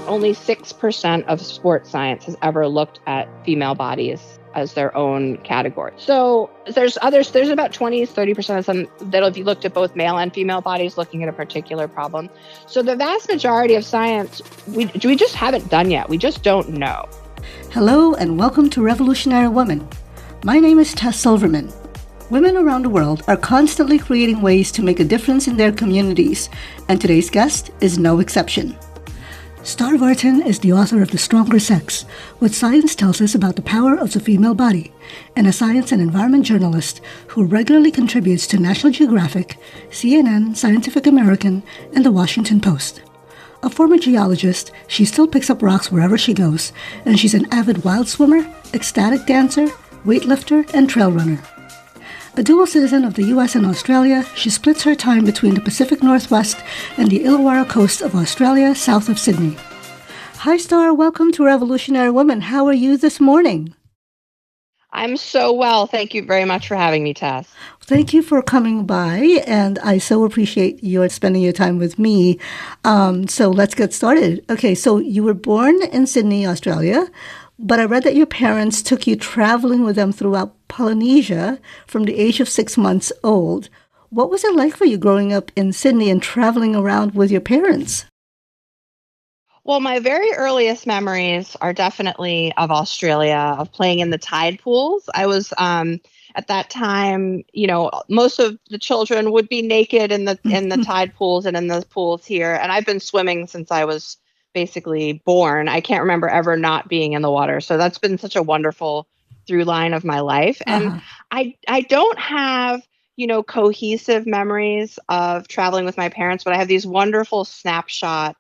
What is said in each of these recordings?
only 6% of sports science has ever looked at female bodies as their own category. So there's about 20-30% of them that'll be looked at both male and female bodies looking at a particular problem. So the vast majority of science, we just haven't done yet. We just don't know. Hello and welcome to Revolutionary Women. My name is Tes Silverman. Women around the world are constantly creating ways to make a difference in their communities, and today's guest is no exception. Starre Vartan is the author of The Stronger Sex, What Science Tells Us About the Power of the Female Body, and a science and environment journalist who regularly contributes to National Geographic, CNN, Scientific American, and The Washington Post. A former geologist, she still picks up rocks wherever she goes, and she's an avid wild swimmer, ecstatic dancer, weightlifter, and trail runner. A dual citizen of the U.S. and Australia, she splits her time between the Pacific Northwest and the Illawarra coast of Australia, south of Sydney. Hi, Starre. Welcome to Revolutionary Women. How are you this morning? I'm so well. Thank you very much for having me, Tess. Thank you for coming by, and I so appreciate your spending your time with me. So let's get started. Okay, so you were born in Sydney, Australia, but I read that your parents took you traveling with them throughout Polynesia from the age of 6 months old. What was it like for you growing up in Sydney and traveling around with your parents? Well, my very earliest memories are definitely of Australia, of playing in the tide pools. I was at that time, most of the children would be naked in the tide pools and in the pools here. And I've been swimming since I was basically born. I can't remember ever not being in the water. So that's been such a wonderful through line of my life. And I don't have, cohesive memories of traveling with my parents, but I have these wonderful snapshot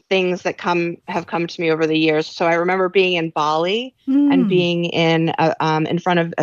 things that have come to me over the years. So I remember being in Bali and being in front of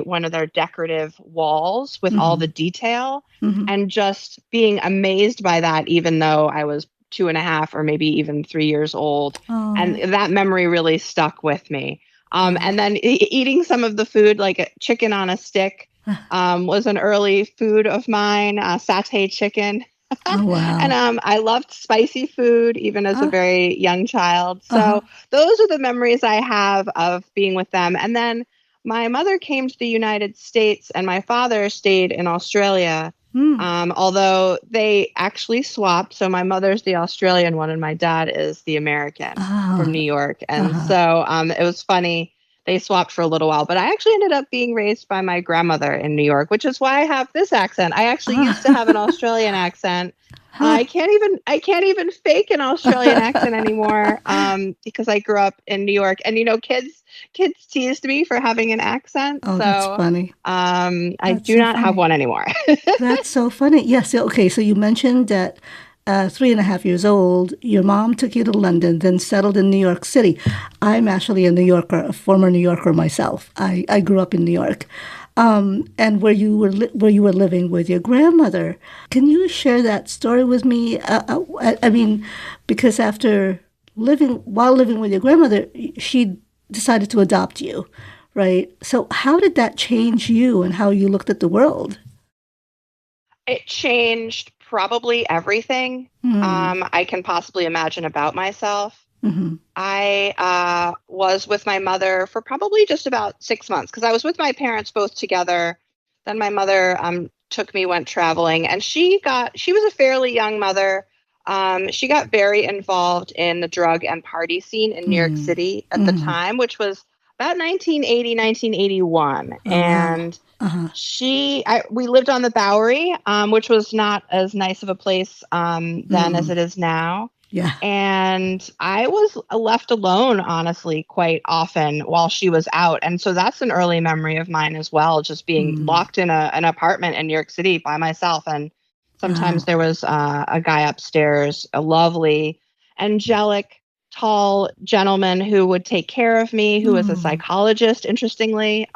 one of their decorative walls with all the detail and just being amazed by that, even though I was 2.5 or maybe even 3 years old. Oh. And that memory really stuck with me. And then eating some of the food, like a chicken on a stick, was an early food of mine, satay chicken. Oh, wow. And I loved spicy food even as a very young child. So those are the memories I have of being with them. And then my mother came to the United States and my father stayed in Australia. Although they actually swapped. So my mother's the Australian one and my dad is the American from New York. And so it was funny. They swapped for a little while, but I actually ended up being raised by my grandmother in New York, which is why I have this accent. I actually used to have an Australian accent. I can't even fake an Australian accent anymore because I grew up in New York. And kids teased me for having an accent. Oh, so, that's funny. I do not have one anymore. That's so funny. Yes. Okay. So you mentioned that 3.5 years old, your mom took you to London, then settled in New York City. I'm actually a New Yorker, a former New Yorker myself. I grew up in New York. And where you were living with your grandmother. Can you share that story with me? Because while living with your grandmother, she decided to adopt you, right? So how did that change you and how you looked at the world? It changed probably everything I can possibly imagine about myself. I was with my mother for probably just about 6 months because I was with my parents both together. Then my mother took me, went traveling, and she was a fairly young mother. She got very involved in the drug and party scene in New York City at the time, which was about 1980, 1981. And we lived on the Bowery, which was not as nice of a place then as it is now. Yeah. And I was left alone, honestly, quite often while she was out. And so that's an early memory of mine as well, just being locked in an apartment in New York City by myself. And sometimes there was a guy upstairs, a lovely, angelic, tall gentleman who would take care of me, who was a psychologist, interestingly.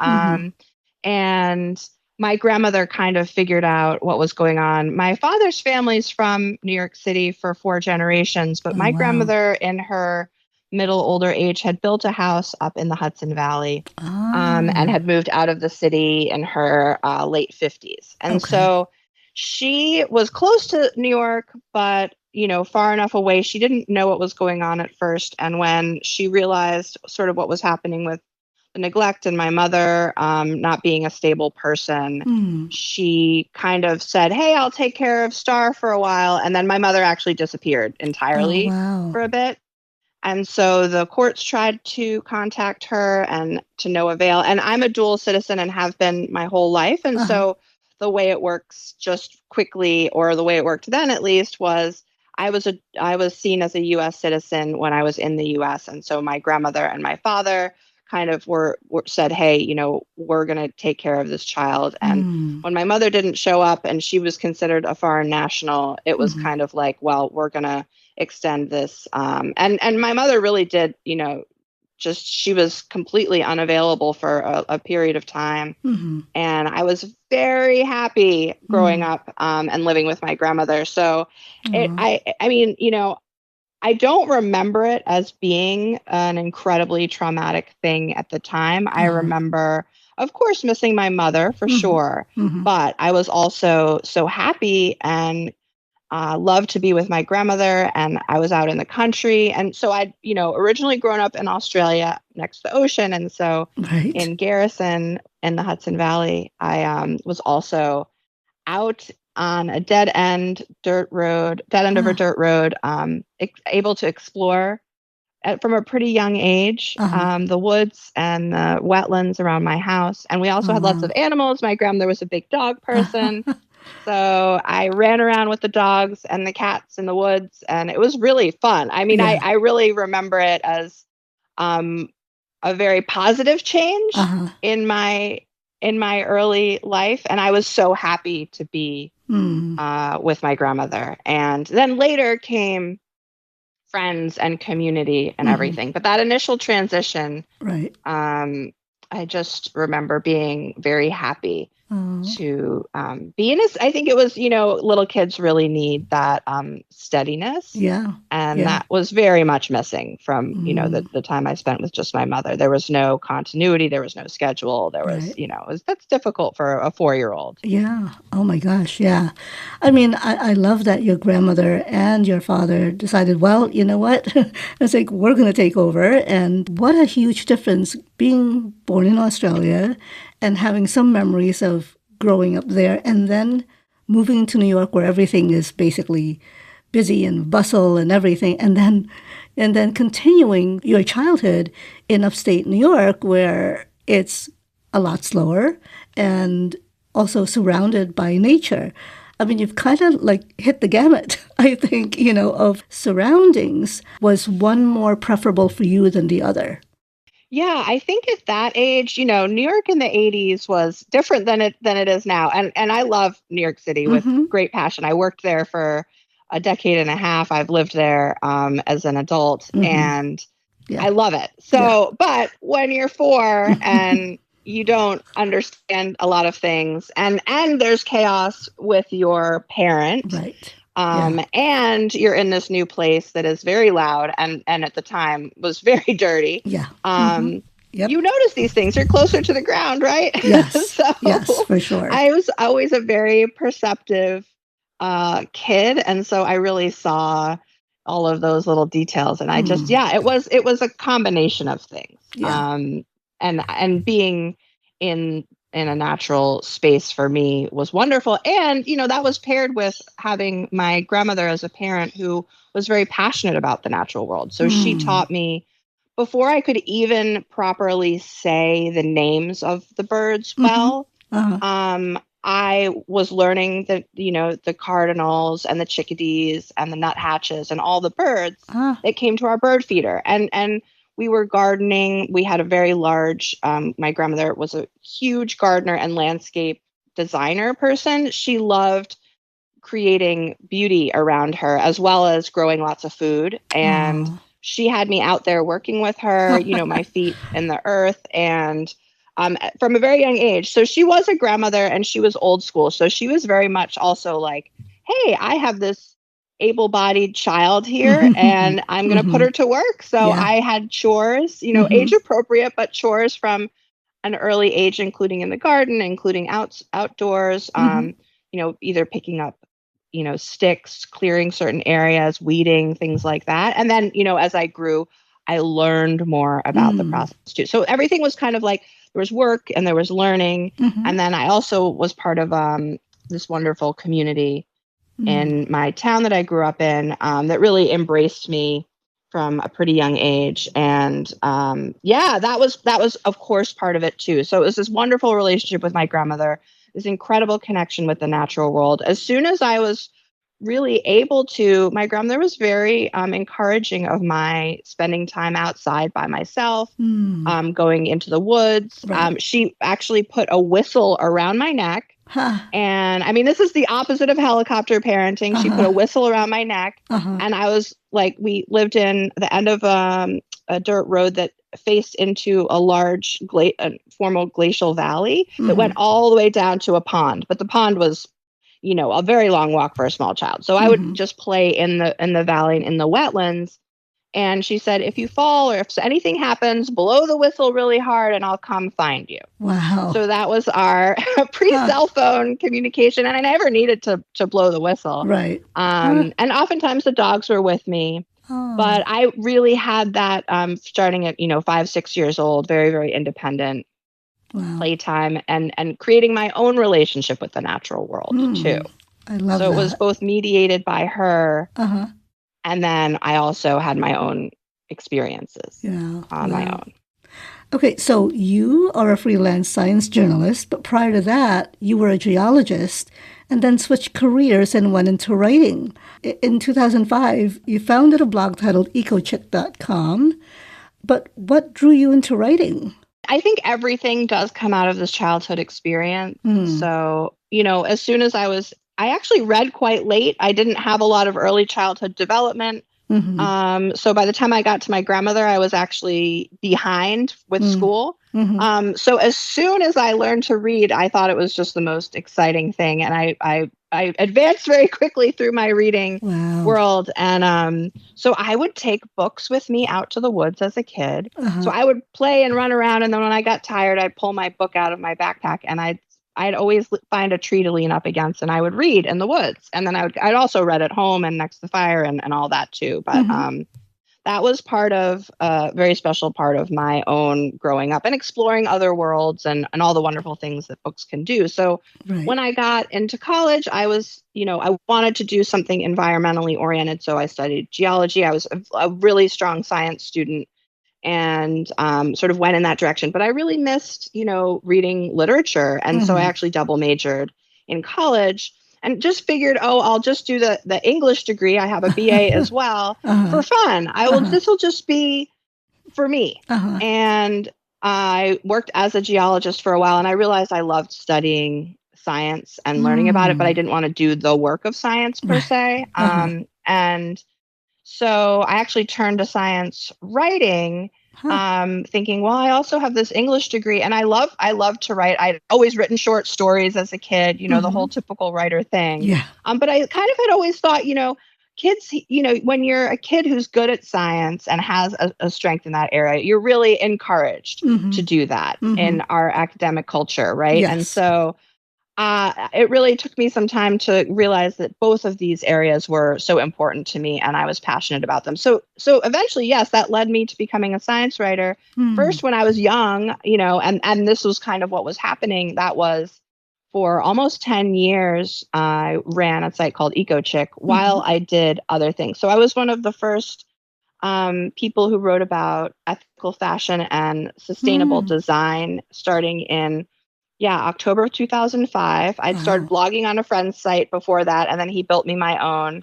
And my grandmother kind of figured out what was going on. My father's family's from New York City for 4 generations, but my grandmother in her older age had built a house up in the Hudson Valley and had moved out of the city in her late 50s. And so she was close to New York, but far enough away. She didn't know what was going on at first. And when she realized sort of what was happening with the neglect and my mother not being a stable person, Mm. she kind of said, "Hey, I'll take care of Starre for a while." And then my mother actually disappeared Oh, entirely wow. for a bit. And so the courts tried to contact her and to no avail. And I'm a dual citizen and have been my whole life. And Uh-huh. so the way it works just quickly, or the way it worked then at least, was I was seen as a US citizen when I was in the US. And so my grandmother and my father kind of were said, "Hey, we're going to take care of this child." And Mm. when my mother didn't show up and she was considered a foreign national, it was Mhm. kind of like, well, we're going to extend this. And my mother really did, just she was completely unavailable for a period of time. Mhm. And I was very happy growing Mm. up and living with my grandmother. So Aw. I mean, I don't remember it as being an incredibly traumatic thing at the time. I Uh-huh. remember, of course, missing my mother for Mhm. sure, Mhm. but I was also so happy and loved to be with my grandmother, and I was out in the country. And so I'd, originally grown up in Australia next to the ocean. And so Right. in Garrison in the Hudson Valley, I was also out on a dead end of a Ah. dirt road, able to explore from a pretty young age, Uh-huh. the woods and the wetlands around my house. And we also Oh, had lots of wow. animals. My grandmother was a big dog person. So I ran around with the dogs and the cats in the woods, and it was really fun. I mean, Yeah. I really remember it as um, a very positive change Uh-huh. in my early life, and I was so happy to be Mm. with my grandmother. And then later came friends and community and Mhm. everything. But that initial transition, Right. um, I just remember being very happy Oh. to be in I think it was, little kids really need that steadiness. Yeah. And Yeah. that was very much missing from, Mm. the time I spent with just my mother. There was no continuity. There was no schedule. There was, Right. that's difficult for a 4-year-old. Yeah. Oh my gosh. Yeah. I mean, I love that your grandmother and your father decided, well, you know what? It's like, we're going to take over. And what a huge difference being born in Australia and having some memories of growing up there and then moving to New York where everything is basically busy and bustle and everything. And then continuing your childhood in upstate New York where it's a lot slower and also surrounded by nature. I mean, you've kind of like hit the gamut, I think, of surroundings. Was one more preferable for you than the other? Yeah, I think at that age, New York in the 80s was different than it is now. And I love New York City with Mm-hmm. great passion. I worked there for a decade and a half. I've lived there as an adult, Mm-hmm. and Yeah. I love it. Yeah. So, but when you're 4 and you don't understand a lot of things, and there's chaos with your parent, Right. Yeah. and you're in this new place that is very loud and at the time was very dirty. Yeah. Mm-hmm. Um, Yep. you notice these things. You're closer to the ground, right? Yes. Yes, So for sure. I was always a very perceptive kid, and so I really saw all of those little details. And I just, Mm. yeah, it was a combination of things. Yeah. And being in a natural space for me was wonderful. And, that was paired with having my grandmother as a parent who was very passionate about the natural world. So she Mm. taught me before I could even properly say the names of the birds Mm-hmm. well. Uh-huh. I was learning that, the cardinals and the chickadees and the nuthatches and all the birds Ah. that came to our bird feeder. And we were gardening. We had a very large, my grandmother was a huge gardener and landscape designer person. She loved creating beauty around her as well as growing lots of food. And Oh. she had me out there working with her, my feet in the earth, and from a very young age. So she was a grandmother and she was old school. So she was very much also like, hey, I have this able-bodied child here and I'm going to put Mm-hmm. her to work. So Yeah. I had chores, Mm-hmm. age appropriate, but chores from an early age, including in the garden, including outdoors, Mm-hmm. either picking up, sticks, clearing certain areas, weeding, things like that. And then, as I grew, I learned more about the process too. So everything was kind of like there was work and there was learning. And then I also was part of this wonderful community in my town that I grew up in that really embraced me from a pretty young age. And that was of course part of it too. So it was this wonderful relationship with my grandmother, this incredible connection with the natural world. As soon as I was really able to, my grandmother was very encouraging of my spending time outside by myself, going into the woods. Right. She actually put a whistle around my neck. And I mean, this is the opposite of helicopter parenting. She put a whistle around my neck. And I was like, we lived in the end of a dirt road that faced into a large formal glacial valley that went all the way down to a pond. But the pond was, a very long walk for a small child. So I would just play in the valley and in the wetlands. And she said, if you fall or if anything happens, blow the whistle really hard and I'll come find you. Wow. So that was our pre-cell phone communication. And I never needed to blow the whistle. Right. And oftentimes the dogs were with me. But I really had that starting at, 5, 6 years old, very, very independent playtime and creating my own relationship with the natural world too. I love that. So it was both mediated by her. And then I also had my own experiences on my own. Okay, so you are a freelance science journalist, but prior to that, you were a geologist and then switched careers and went into writing. In 2005, you founded a blog titled ecochick.com. But what drew you into writing? I think everything does come out of this childhood experience. So, as soon as I actually read quite late. I didn't have a lot of early childhood development. So by the time I got to my grandmother, I was actually behind with school. So as soon as I learned to read, I thought it was just the most exciting thing. And I advanced very quickly through my reading world. And so I would take books with me out to the woods as a kid. So I would play and run around. And then when I got tired, I'd pull my book out of my backpack and I'd always find a tree to lean up against and I would read in the woods. And then I'd also read at home and next to the fire and all that too. But that was part of a very special part of my own growing up and exploring other worlds and all the wonderful things that books can do. So when I got into college, I was, I wanted to do something environmentally oriented. So I studied geology. I was a really strong science student and sort of went in that direction. But I really missed, reading literature. And so I actually double majored in college and just figured, I'll just do the English degree. I have a BA as well for fun. This will just be for me. And I worked as a geologist for a while and I realized I loved studying science and learning about it, but I didn't want to do the work of science per se. And so I actually turned to science writing, thinking, well, I also have this English degree and I love to write. I'd always written short stories as a kid, the whole typical writer thing. But I kind of had always thought, kids, when you're a kid who's good at science and has a strength in that area, you're really encouraged to do that in our academic culture. Right. Yes. And so it really took me some time to realize that both of these areas were so important to me and I was passionate about them. So eventually, yes, that led me to becoming a science writer. First, when I was young, and this was kind of what was happening. That was for almost 10 years, I ran a site called EcoChick while I did other things. So I was one of the first people who wrote about ethical fashion and sustainable design starting in October of 2005. I'd started blogging on a friend's site before that, and then he built me my own.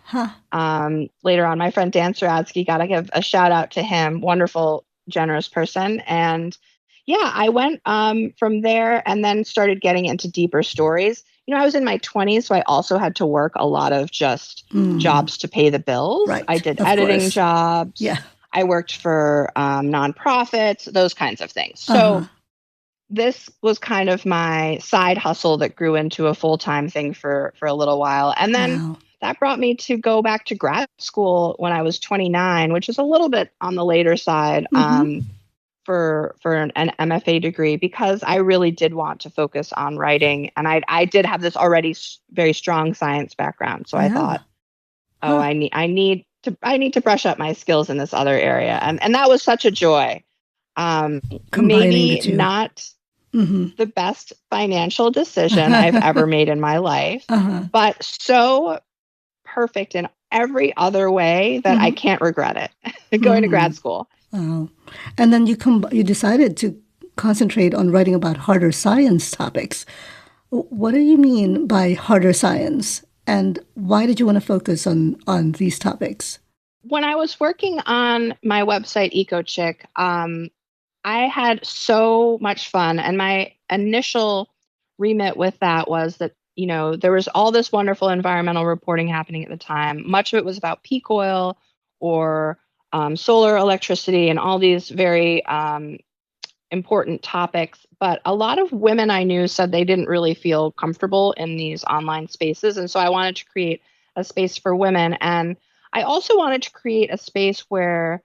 Later on, my friend Dan Saradsky, got to give a shout out to him. Wonderful, generous person. And I went from there and then started getting into deeper stories. I was in my 20s, so I also had to work a lot of just jobs to pay the bills. Right. I did editing jobs. I worked for nonprofits, those kinds of things. So this was kind of my side hustle that grew into a full-time thing for a little while. And then that brought me to go back to grad school when I was 29, which is a little bit on the later side. for an MFA degree because I really did want to focus on writing, and I did have this already very strong science background. So I Yeah. thought, oh, I need to brush up my skills in this other area, and that was such a joy. Combining the Maybe two. not Mm-hmm. the best financial decision I've ever made in my life, Uh-huh. but so perfect in every other way that I Mm-hmm. can't regret it. Going to Mm-hmm. grad school. Oh. And then you decided to concentrate on writing about harder science topics. What do you mean by harder science? And why did you want to focus on these topics? When I was working on my website, EcoChick, I had so much fun. And my initial remit with that was that, there was all this wonderful environmental reporting happening at the time. Much of it was about peak oil or solar electricity and all these very important topics. But a lot of women I knew said they didn't really feel comfortable in these online spaces. And so I wanted to create a space for women. And I also wanted to create a space where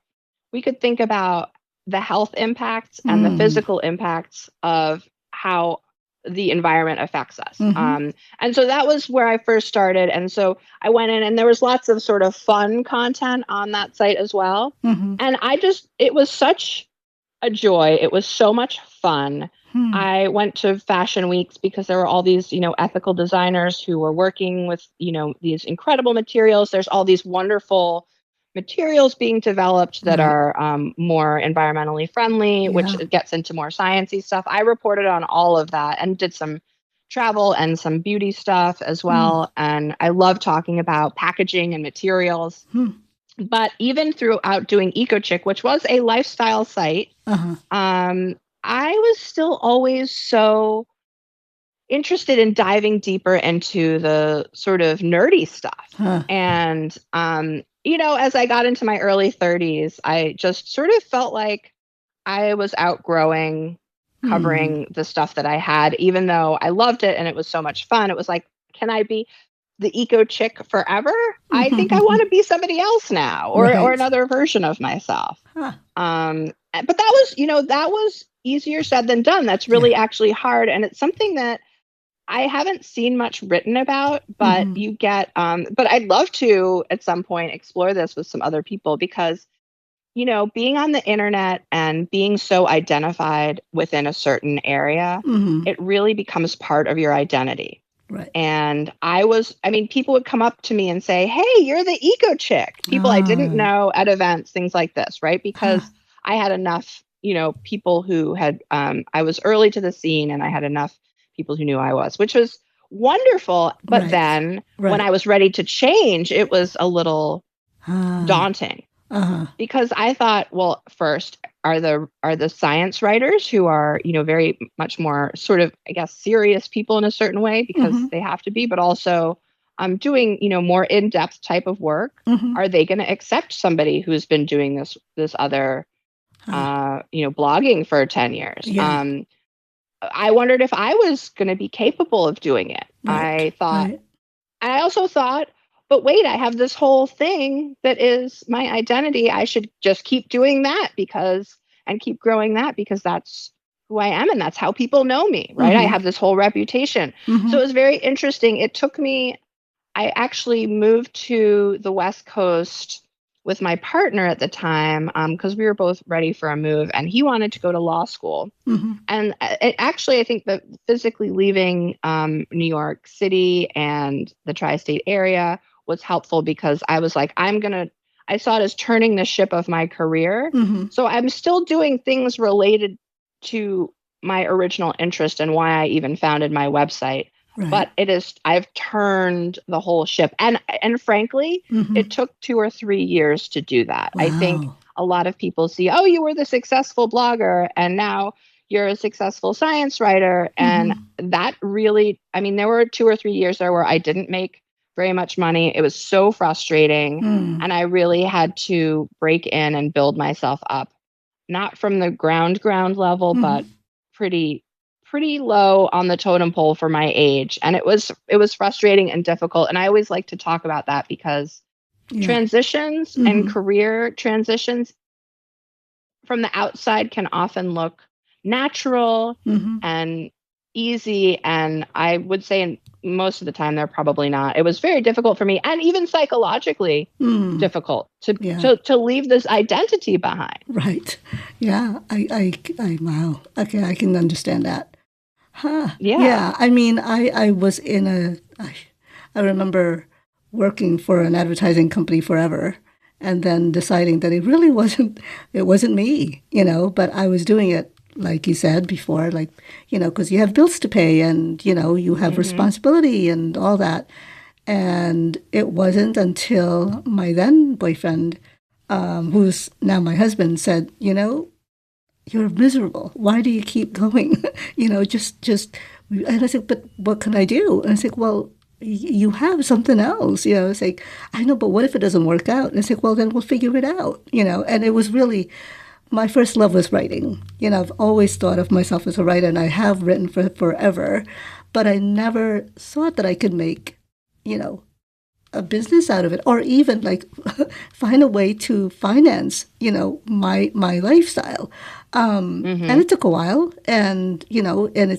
we could think about the health impacts and the Mm. physical impacts of how the environment affects us. Mm-hmm. And so that was where I first started. And so I went in and there was lots of sort of fun content on that site as well. Mm-hmm. And it was such a joy. It was so much fun. Hmm. I went to fashion weeks because there were all these, ethical designers who were working with, these incredible materials. There's all these wonderful materials being developed that Right. are more environmentally friendly, which Yeah. gets into more sciencey stuff. I reported on all of that and did some travel and some beauty stuff as well. And I love talking about packaging and materials. Hmm. But even throughout doing EcoChick, which was a lifestyle site, Uh-huh. I was still always so interested in diving deeper into the sort of nerdy stuff. Huh. And, as I got into my early 30s, I just sort of felt like I was outgrowing covering the stuff that I had, even though I loved it and it was so much fun. It was like, can I be the eco chick forever? I think I want to be somebody else now, or Right. another version of myself. Huh. But that was easier said than done. That's really actually hard, and it's something that I haven't seen much written about. But you get, but I'd love to at some point explore this with some other people because, being on the internet and being so identified within a certain area, it really becomes part of your identity. Right. And people would come up to me and say, "Hey, you're the eco chick." People I didn't know at events, things like this, right? Because I had enough, people who had, I was early to the scene and I had enough people who knew I was, which was wonderful. But Right. then when Right. I was ready to change, it was a little daunting because I thought, well, first, are the science writers who are, very much more sort of, I guess, serious people in a certain way because they have to be, but also doing, more in-depth type of work. Are they going to accept somebody who's been doing this other, blogging for 10 years? Yeah. I wondered if I was going to be capable of doing it. Right. I also thought, but wait, I have this whole thing that is my identity. I should just keep doing that and keep growing that because that's who I am and that's how people know me, right? I have this whole reputation. So it was very interesting. I actually moved to the West Coast with my partner at the time because we were both ready for a move and he wanted to go to law school. And I think that physically leaving New York City and the tri-state area was helpful because I was like, I saw it as turning the ship of my career. So I'm still doing things related to my original interest and why I even founded my website. Right. But I've turned the whole ship. And frankly, it took 2 or 3 years to do that. Wow. I think a lot of people see, oh, you were the successful blogger and now you're a successful science writer. And that really, there were 2 or 3 years there where I didn't make very much money. It was so frustrating. And I really had to break in and build myself up, not from the ground level, but pretty low on the totem pole for my age. And it was frustrating and difficult. And I always like to talk about that because transitions and career transitions from the outside can often look natural Mm-hmm. and easy. And I would say most of the time they're probably not. It was very difficult for me, and even psychologically Mm. difficult to Yeah. to leave this identity behind. Right. Yeah. Wow. Okay, I can understand that. Huh. Yeah. Yeah. I mean, I was I remember working for an advertising company forever and then deciding that it wasn't me, but I was doing it, like you said before, like, because you have bills to pay and, you have Hmm. responsibility and all that. And it wasn't until my then boyfriend, who's now my husband, said, you're miserable. Why do you keep going? Just. And I said, but what can I do? And I said, well, you have something else. It's like, I know, but what if it doesn't work out? And I said, well, then we'll figure it out. And it was really, my first love was writing. I've always thought of myself as a writer, and I have written for forever, but I never thought that I could make, you know, a business out of it, or even like find a way to finance, my lifestyle. And Hmm. it took a while, and and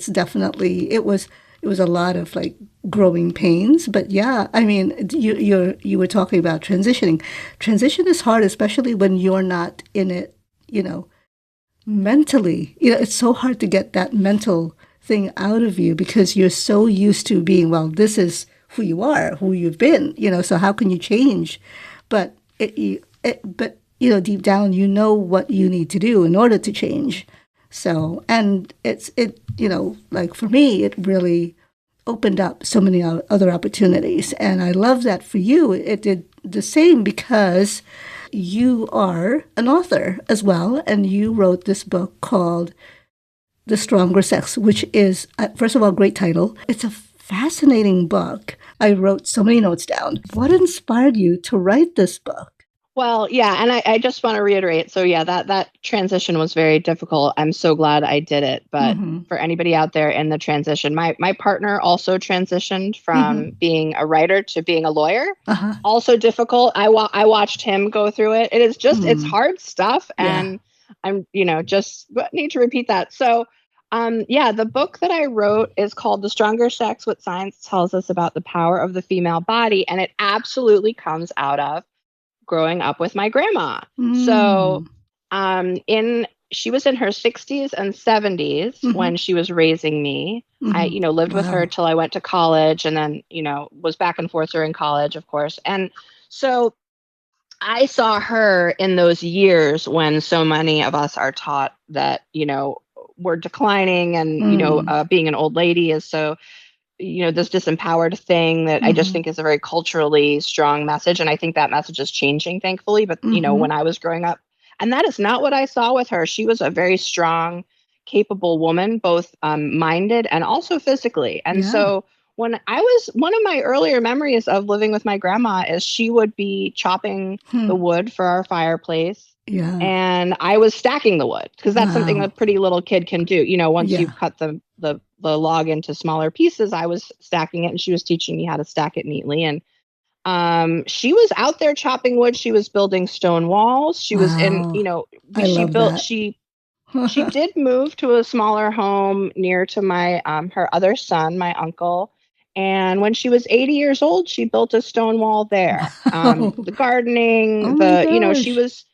it was a lot of like growing pains. But yeah, I mean, you were talking about transitioning. Transition is hard, especially when you're not in it, you know, mentally. It's so hard to get that mental thing out of you because you're so used to being, well, this is who you are, who you've been, so how can you change? But deep down, what you need to do in order to change. So, and like for me, it really opened up so many other opportunities. And I love that for you. It did the same because you are an author as well, and you wrote this book called The Stronger Sex, which is, first of all, a great title. It's a fascinating book. I wrote so many notes down. What inspired you to write this book? Well, yeah, and I just want to reiterate. So yeah, that transition was very difficult. I'm so glad I did it. But Mm-hmm. for anybody out there in the transition, my partner also transitioned from Mm-hmm. being a writer to being a lawyer. Uh-huh. Also difficult. I watched him go through it. It's Mm. hard stuff, Yeah. and I'm just need to repeat that. So yeah, the book that I wrote is called The Stronger Sex: What Science Tells Us About the Power of the Female Body, and it absolutely comes out of growing up with my grandma. So, Mm. in she was in her 60s and 70s Mm-hmm. when she was raising me. I, Mm-hmm. lived with her Wow. till I went to college, and then, was back and forth during college, of course. And so I saw her in those years when so many of us are taught that, we're declining, and, Mm. being an old lady is so, this disempowered thing that I just Mm-hmm. think is a very culturally strong message. And I think that message is changing, thankfully. But, Mm-hmm. when I was growing up, and that is not what I saw with her. She was a very strong, capable woman, both minded and also physically. And Yeah. so one of my earlier memories of living with my grandma is she would be chopping the Hmm. wood for our fireplace. Yeah. And I was stacking the wood because that's something a Wow. pretty little kid can do. Once Yeah. you've cut the log into smaller pieces, I was stacking it, and she was teaching me how to stack it neatly. And she was out there chopping wood. She was building stone walls. She was in, Wow. I she love built that. she did move to a smaller home near to my her other son, my uncle. And when she was 80 years old, she built a stone wall there. Wow. The gardening, Oh my she gosh. was,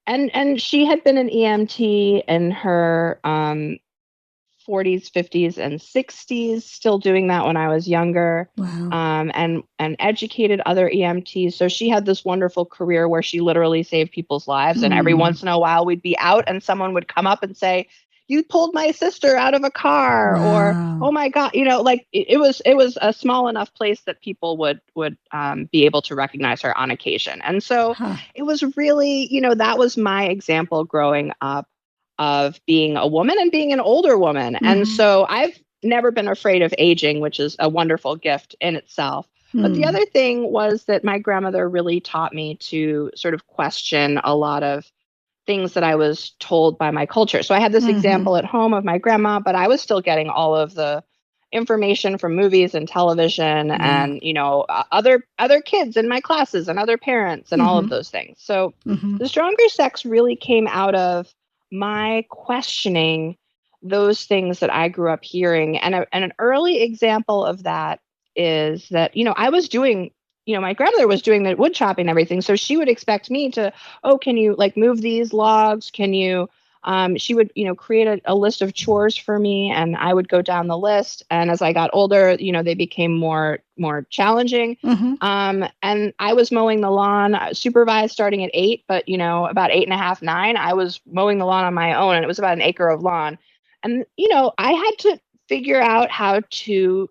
and she had been an EMT in her 40s, 50s, and 60s, still doing that when I was younger, Wow. and educated other EMTs. So she had this wonderful career where she literally saved people's lives. And every Hmm. once in a while, we'd be out, and someone would come up and say, "You pulled my sister out of a car," or "Oh Wow. my God," like it was a small enough place that people would be able to recognize her on occasion. And so Huh. it was really, that was my example growing up of being a woman and being an older woman. And Mm-hmm. so I've never been afraid of aging, which is a wonderful gift in itself. But the Hmm. other thing was that my grandmother really taught me to sort of question a lot of things that I was told by my culture. So I had this Mm-hmm. example at home of my grandma, but I was still getting all of the information from movies and television and, other kids in my classes and other parents and all of those things. So the stronger sex really came out of my questioning those things that I grew up hearing. And an early example of that is that, I was doing, my grandmother was doing the wood chopping and everything. So she would expect me to, oh, can you like move these logs? Can you, she would, create a list of chores for me and I would go down the list. And as I got older, they became more challenging. And I was mowing the lawn supervised starting at 8, but, about 8.5, 9, I was mowing the lawn on my own and it was about an acre of lawn. And, I had to figure out how to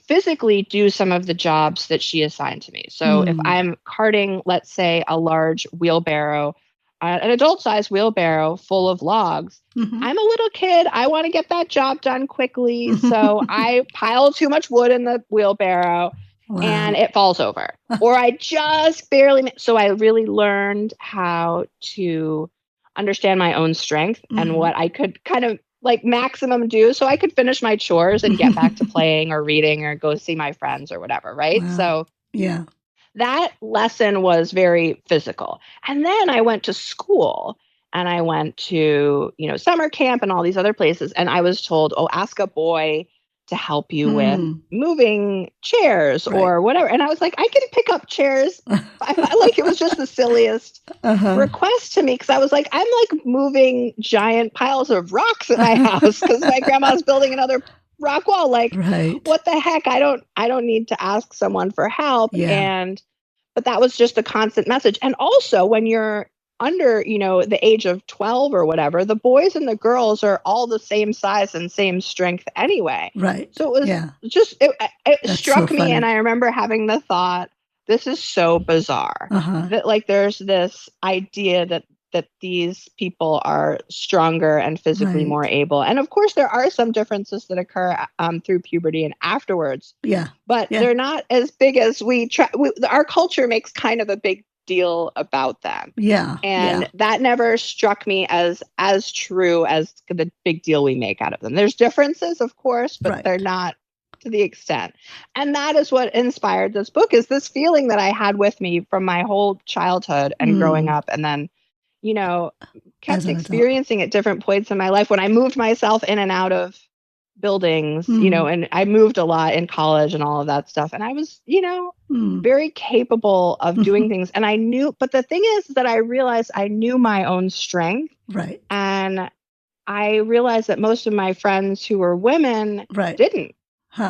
physically do some of the jobs that she assigned to me. So if I'm carting, let's say, a large wheelbarrow, an adult-sized wheelbarrow full of logs, I'm a little kid. I want to get that job done quickly. So I pile too much wood in the wheelbarrow and it falls over. Or I just barely... So I really learned how to understand my own strength and what I could kind of like maximum do so I could finish my chores and get back to playing or reading or go see my friends or whatever, right? Wow. So yeah, that lesson was very physical. And then I went to school and I went to, summer camp and all these other places. And I was told, oh, ask a boy to help you with moving chairs or whatever. And I was like, I can pick up chairs. I felt like it was just the silliest request to me because I was like, I'm like moving giant piles of rocks at my house because my grandma's building another rock wall. Like, what the heck? I don't need to ask someone for help. Yeah. But that was just a constant message. And also when you're under, the age of 12 or whatever, the boys and the girls are all the same size and same strength anyway. Right. So it was just, it struck me. And I remember having the thought, this is so bizarre that like, there's this idea that these people are stronger and physically more able. And of course, there are some differences that occur through puberty and afterwards. Yeah. But they're not as big as our culture makes kind of a big deal about them. Yeah. And that never struck me as true as the big deal we make out of them. There's differences, of course, but they're not to the extent. And that is what inspired this book, is this feeling that I had with me from my whole childhood and growing up, and then, kept experiencing at different points in my life when I moved myself in and out of buildings, and I moved a lot in college and all of that stuff. And I was, very capable of doing things. And I knew, but the thing is that I realized I knew my own strength. Right. And I realized that most of my friends who were women didn't.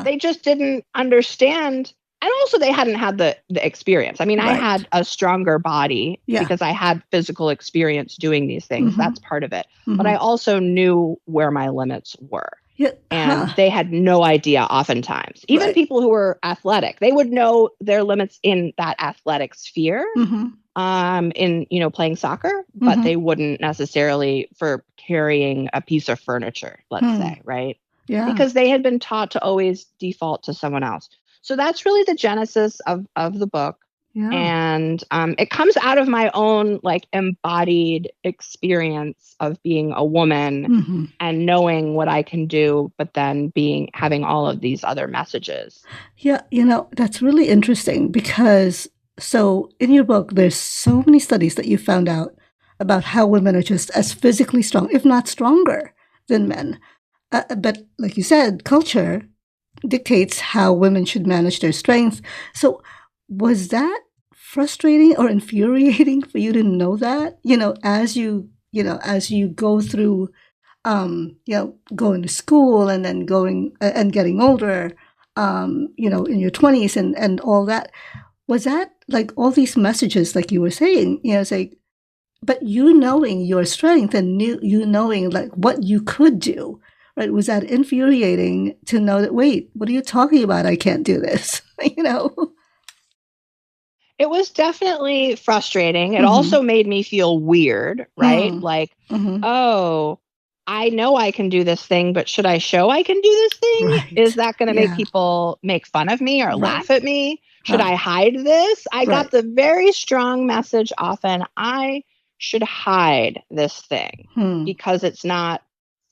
They just didn't understand. And also they hadn't had the experience. I mean, I had a stronger body because I had physical experience doing these things. That's part of it. But I also knew where my limits were. Yeah. And they had no idea oftentimes. Even people who were athletic, they would know their limits in that athletic sphere, in, playing soccer, but they wouldn't necessarily for carrying a piece of furniture, let's say, right? Yeah. Because they had been taught to always default to someone else. So that's really the genesis of the book. Yeah. And it comes out of my own like embodied experience of being a woman and knowing what I can do, but then having all of these other messages. Yeah, that's really interesting because so in your book, there's so many studies that you found out about how women are just as physically strong, if not stronger than men. But like you said, culture dictates how women should manage their strength. So was that frustrating or infuriating for you to know that, as you go through, going to school and then going and getting older, in your 20s and all that? Was that like all these messages, like you were saying, it's like, but you knowing your strength and you knowing like what you could do, right? Was that infuriating to know that, wait, what are you talking about? I can't do this, It was definitely frustrating. It also made me feel weird, right? Like, oh, I know I can do this thing, but should I show I can do this thing? Right. Is that going to make people make fun of me or laugh at me? Should I hide this? I got the very strong message often, I should hide this thing because it's not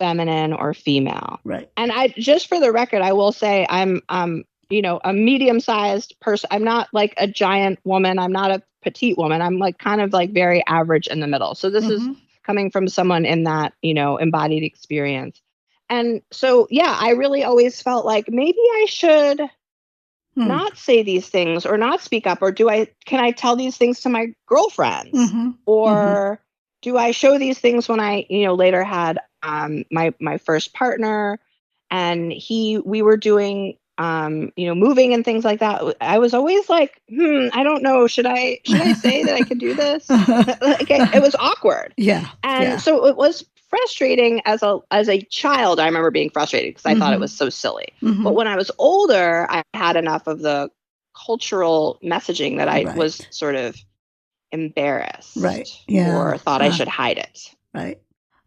feminine or female. Right. And I, just for the record, I will say I'm a medium-sized person. I'm not like a giant woman. I'm not a petite woman. I'm like kind of like very average in the middle. So this is coming from someone in that, embodied experience. And so, yeah, I really always felt like maybe I should not say these things or not speak up, or can I tell these things to my girlfriends, or do I show these things when I, later had my first partner, and we were doing moving and things like that. I was always like, I don't know, should I say that I could do this? It was awkward. Yeah. And so it was frustrating as a child. I remember being frustrated because I thought it was so silly. But when I was older, I had enough of the cultural messaging that I was sort of embarrassed, or thought I should hide it. Right.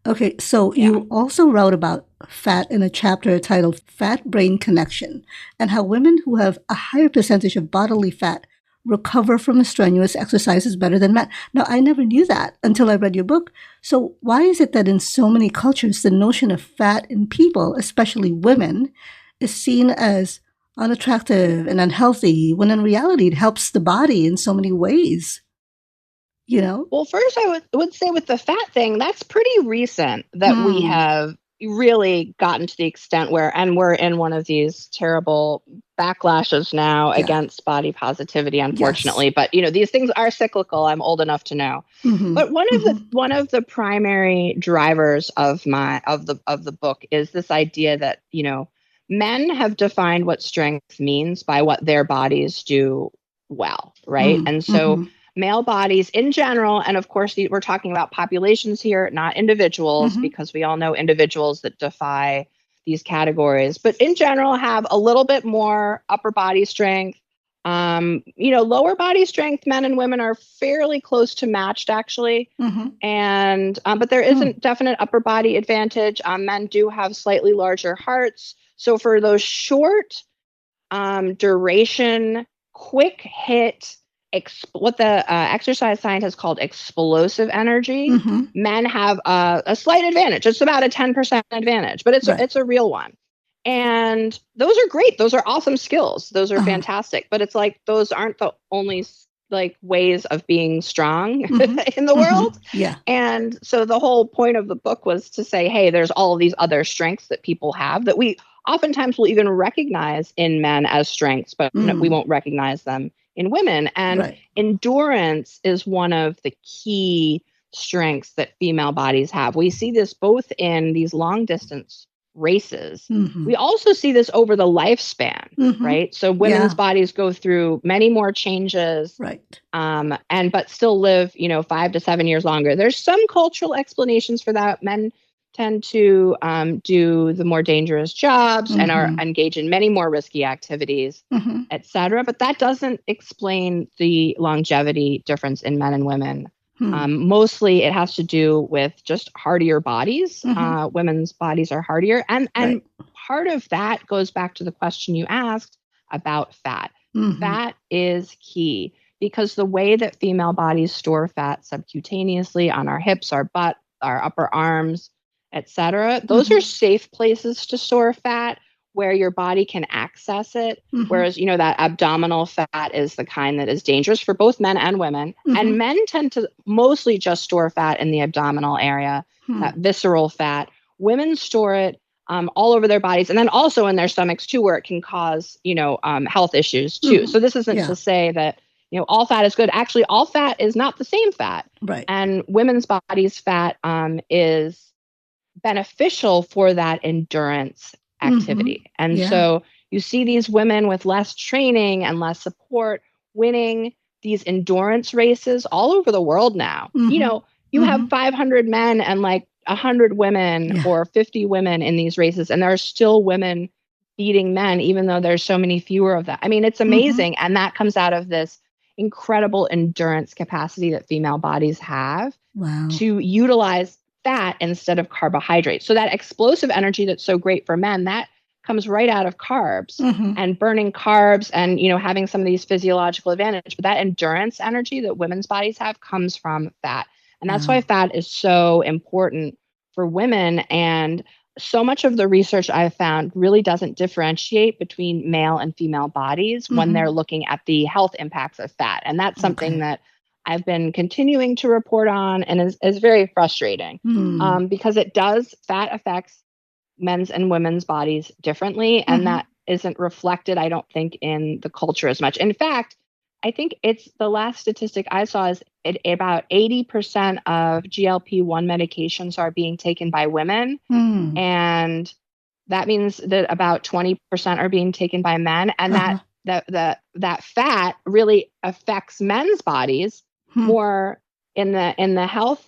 Okay, so you also wrote about fat in a chapter titled Fat-Brain Connection, and how women who have a higher percentage of bodily fat recover from strenuous exercises better than men. Now, I never knew that until I read your book. So why is it that in so many cultures, the notion of fat in people, especially women, is seen as unattractive and unhealthy, when in reality it helps the body in so many ways? Well, first I would say with the fat thing, that's pretty recent that we have really gotten to the extent where, and we're in one of these terrible backlashes now against body positivity, unfortunately. But these things are cyclical. I'm old enough to know. But one of the primary drivers of the book is this idea that men have defined what strength means by what their bodies do well, right? And so male bodies in general, and of course we're talking about populations here, not individuals, because we all know individuals that defy these categories, but in general have a little bit more upper body strength. Lower body strength, men and women are fairly close to matched, actually. And but there is a definite upper body advantage. Men do have slightly larger hearts. So for those short duration, quick hit, what the exercise scientists called explosive energy, men have a slight advantage. It's about a 10% advantage, but it's a real one. And those are great. Those are awesome skills. Those are fantastic. But it's like, those aren't the only like ways of being strong in the world. Yeah. And so the whole point of the book was to say, hey, there's all of these other strengths that people have that we oftentimes will even recognize in men as strengths, but we won't recognize them in women. And endurance is one of the key strengths that female bodies have. We see this both in these long distance races. We also see this over the lifespan, right? So women's bodies go through many more changes, but still live, 5 to 7 years longer. There's some cultural explanations for that. Men tend to do the more dangerous jobs and are engaged in many more risky activities, et cetera. But that doesn't explain the longevity difference in men and women. Mostly it has to do with just hardier bodies. Women's bodies are hardier. And part of that goes back to the question you asked about fat. Fat is key because the way that female bodies store fat subcutaneously on our hips, our butt, our upper arms, et cetera, those are safe places to store fat where your body can access it. Whereas, that abdominal fat is the kind that is dangerous for both men and women. And men tend to mostly just store fat in the abdominal area, that visceral fat. Women store it all over their bodies, and then also in their stomachs too, where it can cause, health issues too. So this isn't to say that, all fat is good. Actually, all fat is not the same fat. And women's bodies' fat is beneficial for that endurance activity. And so you see these women with less training and less support winning these endurance races all over the world now. You have 500 men and like 100 women or 50 women in these races, and there are still women beating men, even though there's so many fewer of them. I mean, it's amazing. And that comes out of this incredible endurance capacity that female bodies have to utilize fat instead of carbohydrates. So that explosive energy that's so great for men, that comes right out of carbs and burning carbs and, having some of these physiological advantage. But that endurance energy that women's bodies have comes from fat. And that's why fat is so important for women. And so much of the research I've found really doesn't differentiate between male and female bodies when they're looking at the health impacts of fat. And that's something that I've been continuing to report on and is very frustrating because fat affects men's and women's bodies differently. And that isn't reflected, I don't think, in the culture as much. In fact, I think it's the last statistic I saw is about 80% of GLP1 medications are being taken by women. And that means that about 20% are being taken by men. And that fat really affects men's bodies more in the health,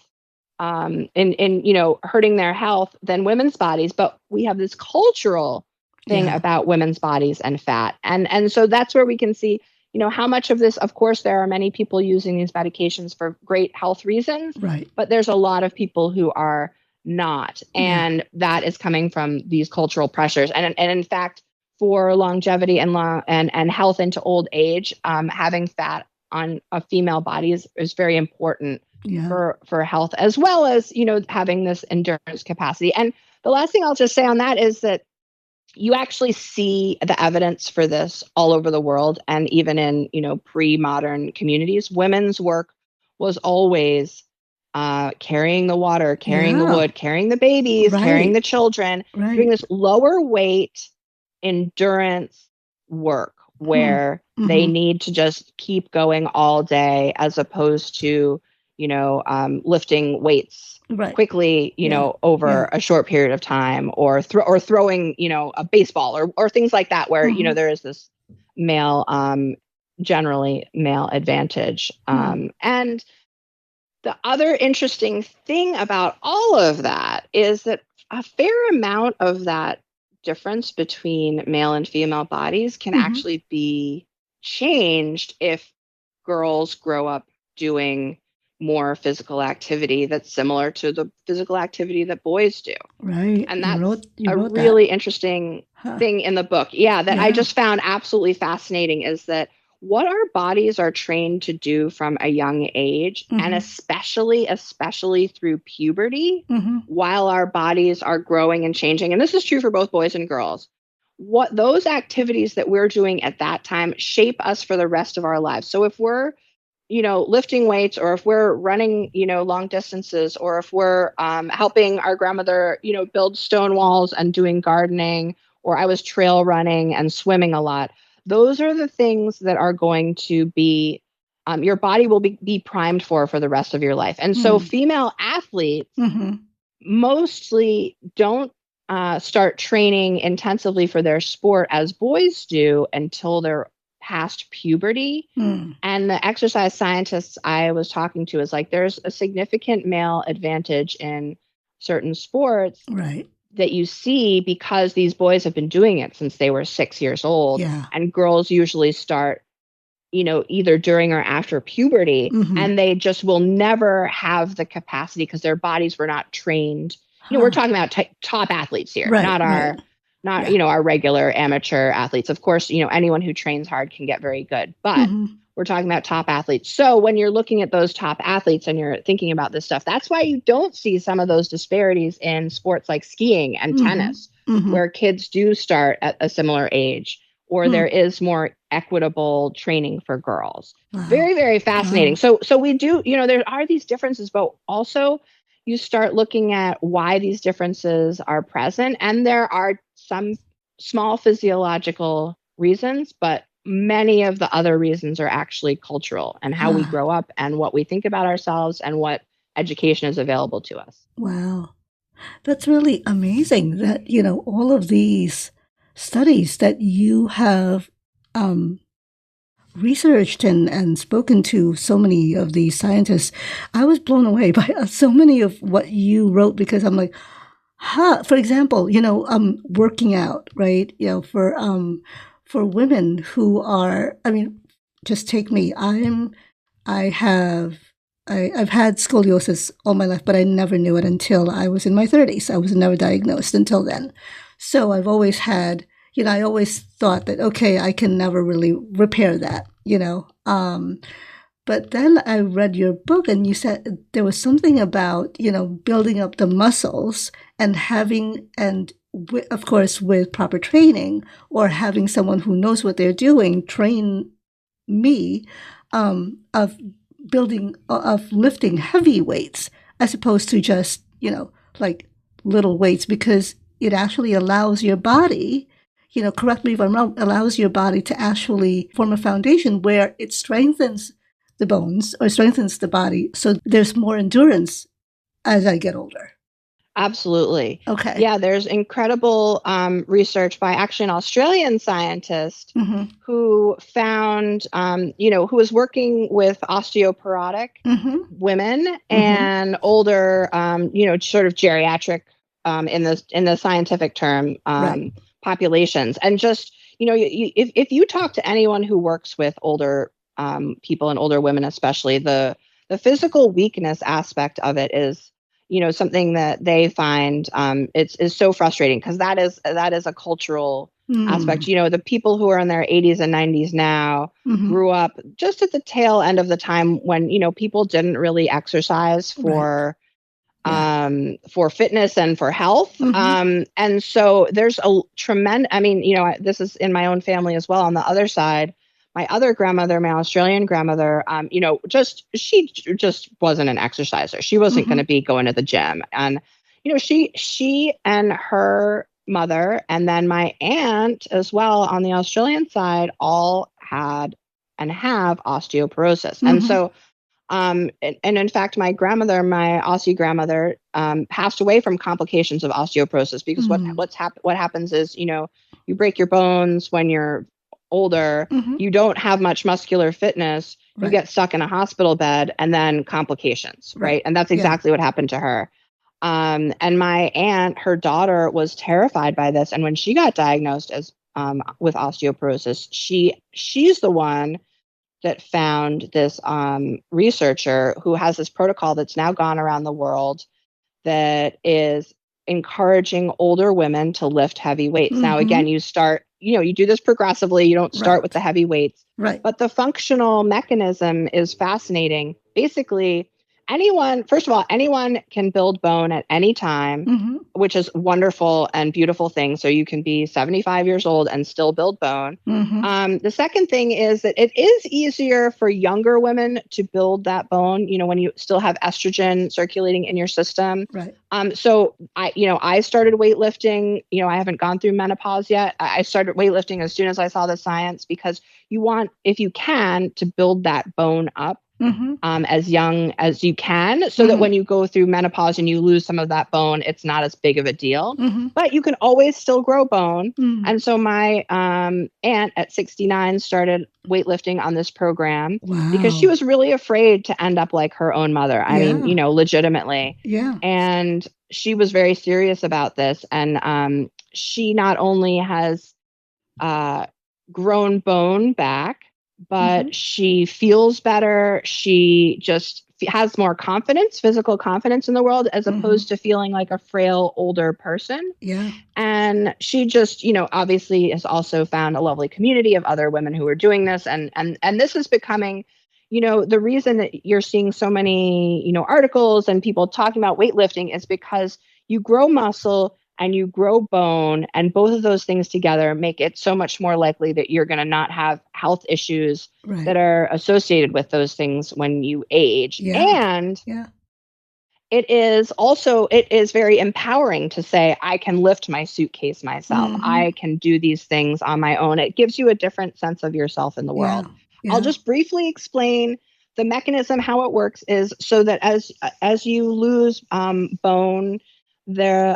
in hurting their health than women's bodies. But we have this cultural thing about women's bodies and fat. And so that's where we can see, how much of this, of course, there are many people using these medications for great health reasons, right? But there's a lot of people who are not. And that is coming from these cultural pressures. And in fact, for longevity and health into old age, having fat on a female body is very important for health, as well as, having this endurance capacity. And the last thing I'll just say on that is that you actually see the evidence for this all over the world. And even in, pre-modern communities, women's work was always carrying the water, carrying the wood, carrying the babies, carrying the children, doing this lower weight endurance work where they need to just keep going all day, as opposed to, lifting weights quickly, over a short period of time, or throwing, a baseball or things like that, where, there is this generally male advantage. And the other interesting thing about all of that is that a fair amount of that difference between male and female bodies can actually be changed if girls grow up doing more physical activity that's similar to the physical activity that boys do. Right. And that's a really interesting thing in the book. That I just found absolutely fascinating, is that what our bodies are trained to do from a young age, and especially through puberty, while our bodies are growing and changing. And this is true for both boys and girls. What those activities that we're doing at that time shape us for the rest of our lives. So if we're, lifting weights, or if we're running, long distances, or if we're helping our grandmother, build stone walls and doing gardening, or I was trail running and swimming a lot, those are the things that are going to be, your body will be primed for the rest of your life. And so female athletes mostly don't start training intensively for their sport as boys do until they're past puberty. And the exercise scientists I was talking to is like, there's a significant male advantage in certain sports that you see because these boys have been doing it since they were 6 years old. And girls usually start, either during or after puberty, and they just will never have the capacity because their bodies were not trained. We're talking about top athletes here, not our regular amateur athletes. Of course, anyone who trains hard can get very good, but we're talking about top athletes. So when you're looking at those top athletes and you're thinking about this stuff, that's why you don't see some of those disparities in sports like skiing and tennis, where kids do start at a similar age, or there is more equitable training for girls. Very, very fascinating. So we do, there are these differences, but also you start looking at why these differences are present. And there are some small physiological reasons, but many of the other reasons are actually cultural, and how we grow up and what we think about ourselves and what education is available to us. Wow. That's really amazing that, all of these studies that you have researched and spoken to so many of these scientists. I was blown away by so many of what you wrote, because I'm like, for example, working out, right? For women who are, just take me. I've had scoliosis all my life, but I never knew it until I was in my 30s. I was never diagnosed until then. So I've always had, I always thought that, okay, I can never really repair that, But then I read your book and you said there was something about, building up the muscles and having, and of course, with proper training or having someone who knows what they're doing train me of of lifting heavy weights as opposed to just, like little weights, because it actually allows your body, correct me if I'm wrong, allows your body to actually form a foundation where it strengthens the bones or strengthens the body. So there's more endurance as I get older. Absolutely. Okay. Yeah, there's incredible research by actually an Australian scientist who found, who was working with osteoporotic women and older, sort of geriatric in the scientific term populations. And just, if you talk to anyone who works with older people and older women, especially, the physical weakness aspect of it is, something that they find is so frustrating, because that is a cultural aspect. The people who are in their 80s and 90s now grew up just at the tail end of the time when, people didn't really exercise for fitness and for health. And so there's a tremendous, this is in my own family as well. On the other side, my other grandmother, my Australian grandmother, she just wasn't an exerciser. She wasn't going to be going to the gym. And, she and her mother, and then my aunt as well on the Australian side, all had and have osteoporosis. And so, and in fact, my grandmother, my Aussie grandmother, passed away from complications of osteoporosis, because what happens is, you break your bones when you're older, you don't have much muscular fitness, you get stuck in a hospital bed, and then complications, right? And that's exactly what happened to her. And my aunt, her daughter, was terrified by this, and when she got diagnosed as with osteoporosis, she's the one that found this researcher who has this protocol that's now gone around the world that is encouraging older women to lift heavy weights. Now, again, you start, you do this progressively. You don't start with the heavy weights, but the functional mechanism is fascinating. Basically, first of all, anyone can build bone at any time, which is wonderful and beautiful thing. So you can be 75 years old and still build bone. The second thing is that it is easier for younger women to build that bone, when you still have estrogen circulating in your system. So I started weightlifting, I haven't gone through menopause yet. I started weightlifting as soon as I saw the science, because you want, if you can, to build that bone up as young as you can, so that when you go through menopause and you lose some of that bone, it's not as big of a deal. But you can always still grow bone. And so my aunt at 69 started weightlifting on this program because she was really afraid to end up like her own mother. I mean, legitimately. And she was very serious about this. And she not only has grown bone back, but she feels better. She just has more confidence, physical confidence in the world, as opposed to feeling like a frail older person. And she just, obviously has also found a lovely community of other women who are doing this. And this is becoming, the reason that you're seeing so many, articles and people talking about weightlifting is because you grow muscle and you grow bone, and both of those things together make it so much more likely that you're going to not have health issues that are associated with those things when you age. And it is very empowering to say, I can lift my suitcase myself. I can do these things on my own. It gives you a different sense of yourself in the world. I'll just briefly explain the mechanism. How it works is so that as you lose bone, there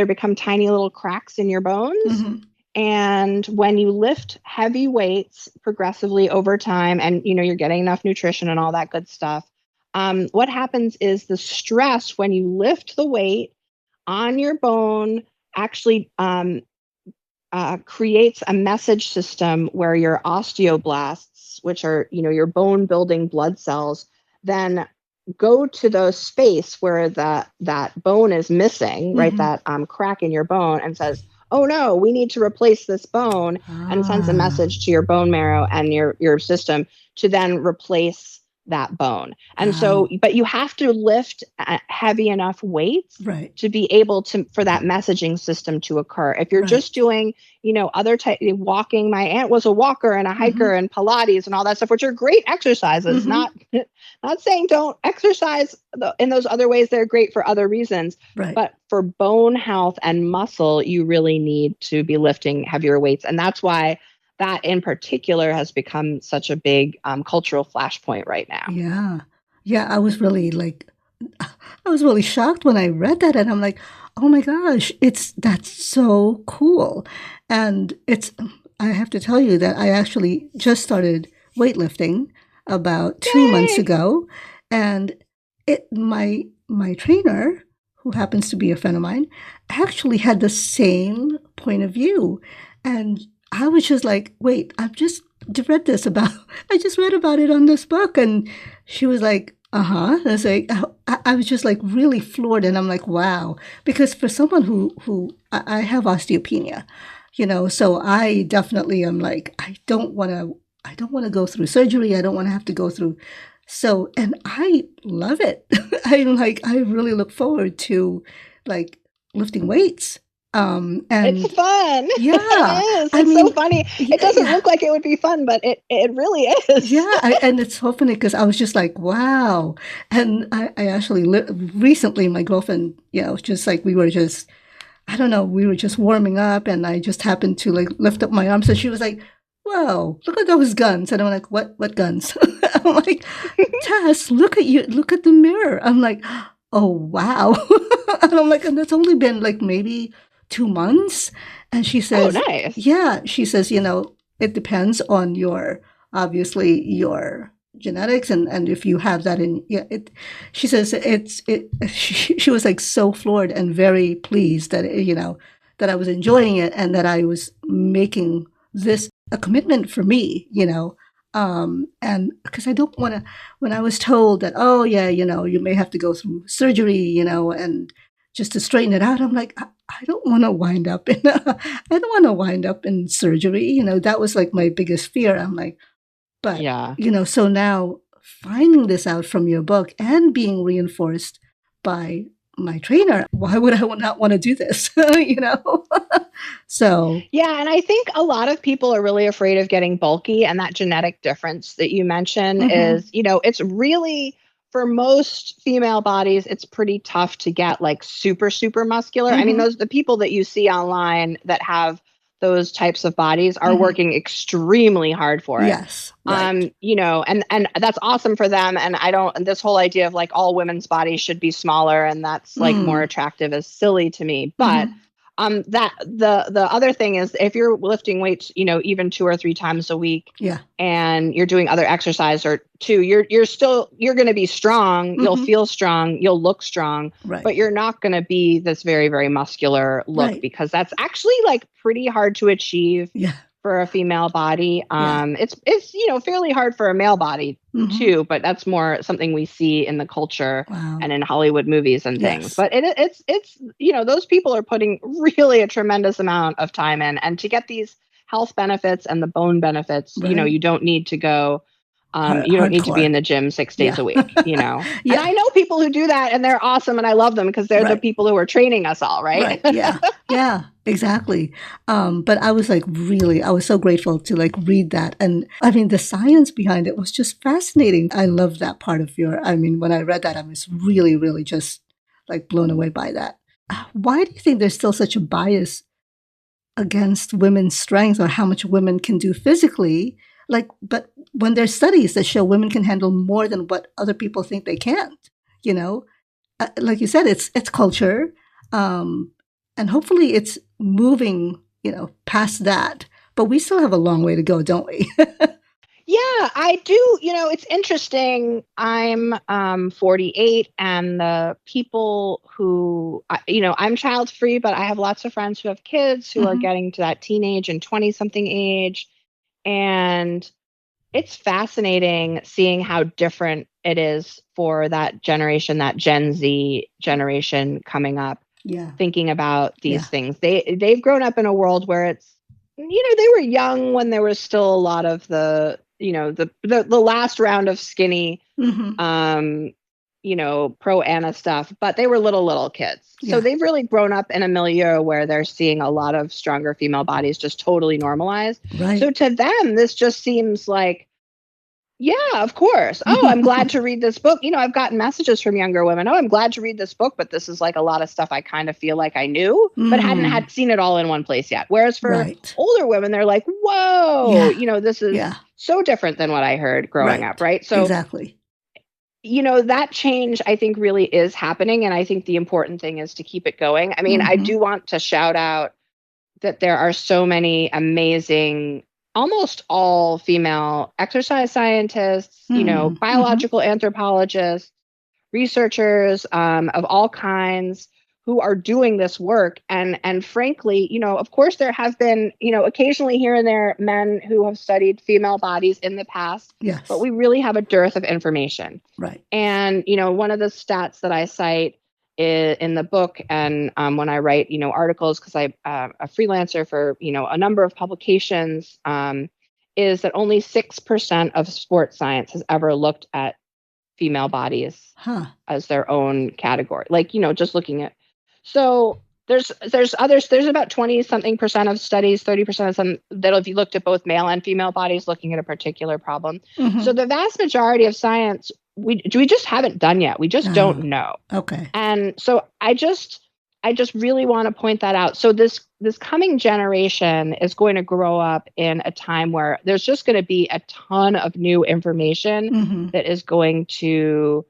become tiny little cracks in your bones. And when you lift heavy weights progressively over time, and you're getting enough nutrition and all that good stuff, what happens is the stress when you lift the weight on your bone actually creates a message system where your osteoblasts, which are your bone building blood cells, then go to the space where that bone is missing, right? That crack in your bone, and says, oh no, we need to replace this bone, and sends a Ah, message to your bone marrow and your system to then replace that bone. And so, wow. but you have to lift heavy enough weights Right, to be able to, for that messaging system to occur. If you're right. just doing, other type walking, my aunt was a walker and a Mm-hmm, hiker and Pilates and all that stuff, which are great exercises. mm-hmm. Not saying don't exercise in those other ways. They're great for other reasons. Right. But for bone health and muscle, you really need to be lifting heavier weights. And that's why that in particular has become such a big cultural flashpoint right now. Yeah. Yeah, I was really shocked when I read that and I'm like, "Oh my gosh, that's so cool." And I have to tell you that I actually just started weightlifting about 2 months Yay! ago, and my trainer, who happens to be a friend of mine, actually had the same point of view. And I was just like, "Wait, I've just read this about I just read about it on this book." And she was like, uh-huh. I was like, I was just like really floored, and I'm like, wow, because for someone who I have osteopenia, so I definitely am like, I don't want to go through surgery. I don't want to have to go through. So, and I love it. I really look forward to like lifting weights. It's And fun. It yeah, is. I It's so mean, funny. It doesn't yeah. look like it would be fun, but it really is. Yeah, and it's so funny because I was just like, wow. And I actually recently, my girlfriend, just like we were just, I don't know, we were just warming up, and I just happened to like lift up my arms, and she was like, "Whoa, look at those guns!" And I'm like, What guns?" I'm like, "Tess, look at you, look at the mirror." I'm like, "Oh wow," and I'm like, and that's only been like maybe 2 months, and she Oh, says, nice. "Yeah," she says, it depends on your obviously your genetics, and if you have that in, yeah, she says she was like so floored and very pleased that that I was enjoying it, and that I was making this a commitment for me, and because I don't want to, when I was told that, oh yeah, you may have to go through surgery, and just to straighten it out, I'm like, I don't want to wind up in I don't want to wind up in surgery. That was like my biggest fear. I'm like, but, Yeah. so now finding this out from your book and being reinforced by my trainer, why would I not want to do this? So, Yeah, and I think a lot of people are really afraid of getting bulky, and that genetic difference that you mention hmm, is, it's really for most female bodies, it's pretty tough to get like super, super muscular. I mean, hmm, the people that you see online that have those types of bodies are hmm, working extremely hard for it. yes, right. And that's awesome for them. And I don't, this whole idea of like all women's bodies should be smaller and that's like more Mm, attractive is silly to me. But hmm, that the other thing is if you're lifting weights, even 2 or 3 times a week, yeah. and you're doing other exercise or two, you're going to be strong. You'll Hmm, feel strong. You'll look strong, right, but you're not going to be this very, very muscular look right. because that's actually like pretty hard to achieve Yeah, for a female body. yeah. It's fairly hard for a male body Hmm, too, but that's more something we see in the culture wow. and in Hollywood movies and things. Yes, But it's those people are putting really a tremendous amount of time in, and to get these health benefits and the bone benefits, right. you don't need to go. You don't need to be Hardcore. in the gym 6 days Yeah. a week. And Yeah, I know people who do that and they're awesome and I love them because they're the right. people who are training us all, right? Right. Yeah. Yeah, exactly. But I was like, really, I was so grateful to like read that. And I mean, the science behind it was just fascinating. I love that part of I mean, when I read that, I was really, really just like blown away by that. Why do you think there's still such a bias against women's strength or how much women can do physically? Like, but when there's studies that show women can handle more than what other people think they can't, you know, like you said, it's culture, um, and hopefully it's moving, past that. But we still have a long way to go, don't we? Yeah, I do. It's interesting. I'm 48, and the people who, I'm child free, but I have lots of friends who have kids who are Hmm, getting to that teenage and 20 something age. And it's fascinating seeing how different it is for that generation, that Gen Z generation coming up. Yeah. thinking about these Yeah. things. They've grown up in a world where it's, they were young when there was still a lot of the, the last round of skinny, Mm-hmm. pro Anna stuff, but they were little kids. So Yeah. they've really grown up in a milieu where they're seeing a lot of stronger female bodies just totally normalized. Right. So to them, this just seems like, yeah, of course. Oh, I'm glad to read this book. I've gotten messages from younger women. Oh, I'm glad to read this book, but this is like a lot of stuff I kind of feel like I knew, but hadn't had seen it all in one place yet. Whereas for Right. older women, they're like, whoa, this is so different than what I heard growing up, right? So exactly. That change, I think, really is happening. And I think the important thing is to keep it going. I mean, I do want to shout out that there are so many amazing, almost all female exercise scientists, biological anthropologists, researchers of all kinds who are doing this work. And frankly, of course, there have been, occasionally here and there, men who have studied female bodies in the past. Yes. But we really have a dearth of information. Right. And, one of the stats that I cite in the book and when I write, articles, because I'm a freelancer for, a number of publications, is that only 6% of sports science has ever looked at female bodies as their own category. Like, just looking at, so there's others, there's about 20 something percent of studies, 30% of some that'll be looked at both male and female bodies looking at a particular problem. So the vast majority of science, we just haven't done yet. We just don't know. Okay. And so I just really want to point that out. So this coming generation is going to grow up in a time where there's just going to be a ton of new information that is going to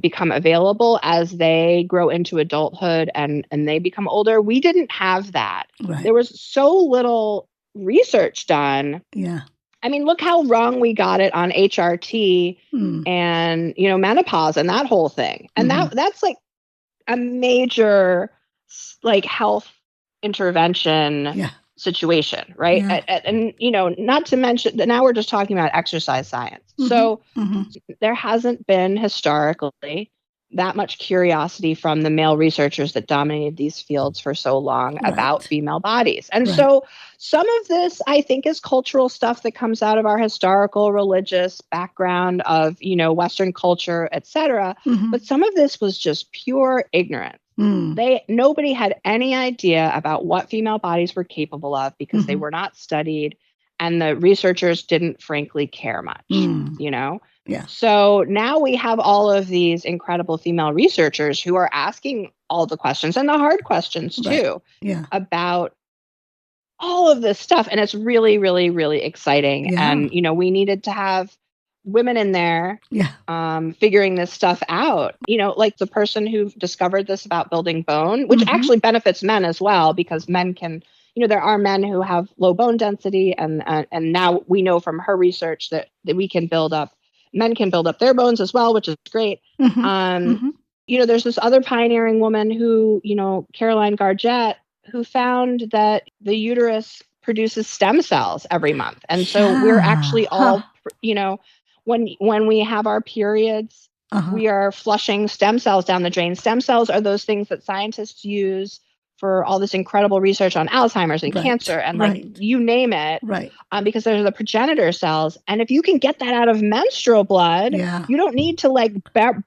become available as they grow into adulthood and they become older. We didn't have that. Right. There was so little research done. Yeah. I mean, look how wrong we got it on HRT and, menopause and that whole thing. And that's like a major like health intervention situation, right? Yeah. And, not to mention that now we're just talking about exercise science. So there hasn't been historically that much curiosity from the male researchers that dominated these fields for so long about female bodies. And so some of this, I think, is cultural stuff that comes out of our historical religious background of, Western culture, et cetera. But some of this was just pure ignorance. Nobody had any idea about what female bodies were capable of because they were not studied and the researchers didn't frankly care much, Yeah. So now we have all of these incredible female researchers who are asking all the questions and the hard questions too about all of this stuff. And it's really, really, really exciting. Yeah. And, we needed to have women in there figuring this stuff out, like the person who discovered this about building bone, which actually benefits men as well, because men can, there are men who have low bone density. And now we know from her research that we can men can build up their bones as well, which is great. There's this other pioneering woman who, Caroline Gargett, who found that the uterus produces stem cells every month. And so we're actually all, when we have our periods, we are flushing stem cells down the drain. Stem cells are those things that scientists use for all this incredible research on Alzheimer's and cancer and like you name it, because they're the progenitor cells. And if you can get that out of menstrual blood, you don't need to like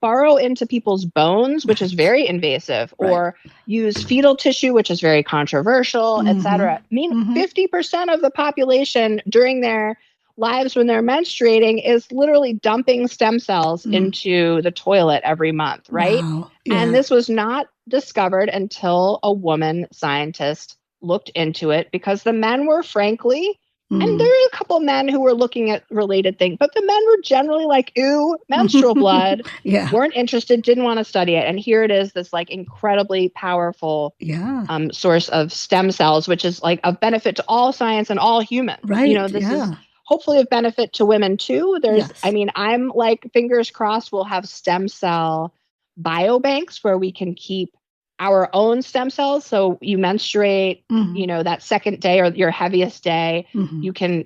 burrow into people's bones, which is very invasive, or use fetal tissue, which is very controversial, et cetera. I mean, 50% of the population during their lives when they're menstruating is literally dumping stem cells into the toilet every month, right? Wow. Yeah. And this was not discovered until a woman scientist looked into it, because the men were frankly, and there were a couple of men who were looking at related things, but the men were generally like, ooh, menstrual blood, weren't interested, didn't want to study it. And here it is, this like incredibly powerful source of stem cells, which is like of benefit to all science and all humans. Right. This is hopefully of benefit to women too. I'm like, fingers crossed, we'll have stem cell biobanks where we can keep our own stem cells. So you menstruate, that second day or your heaviest day, you can,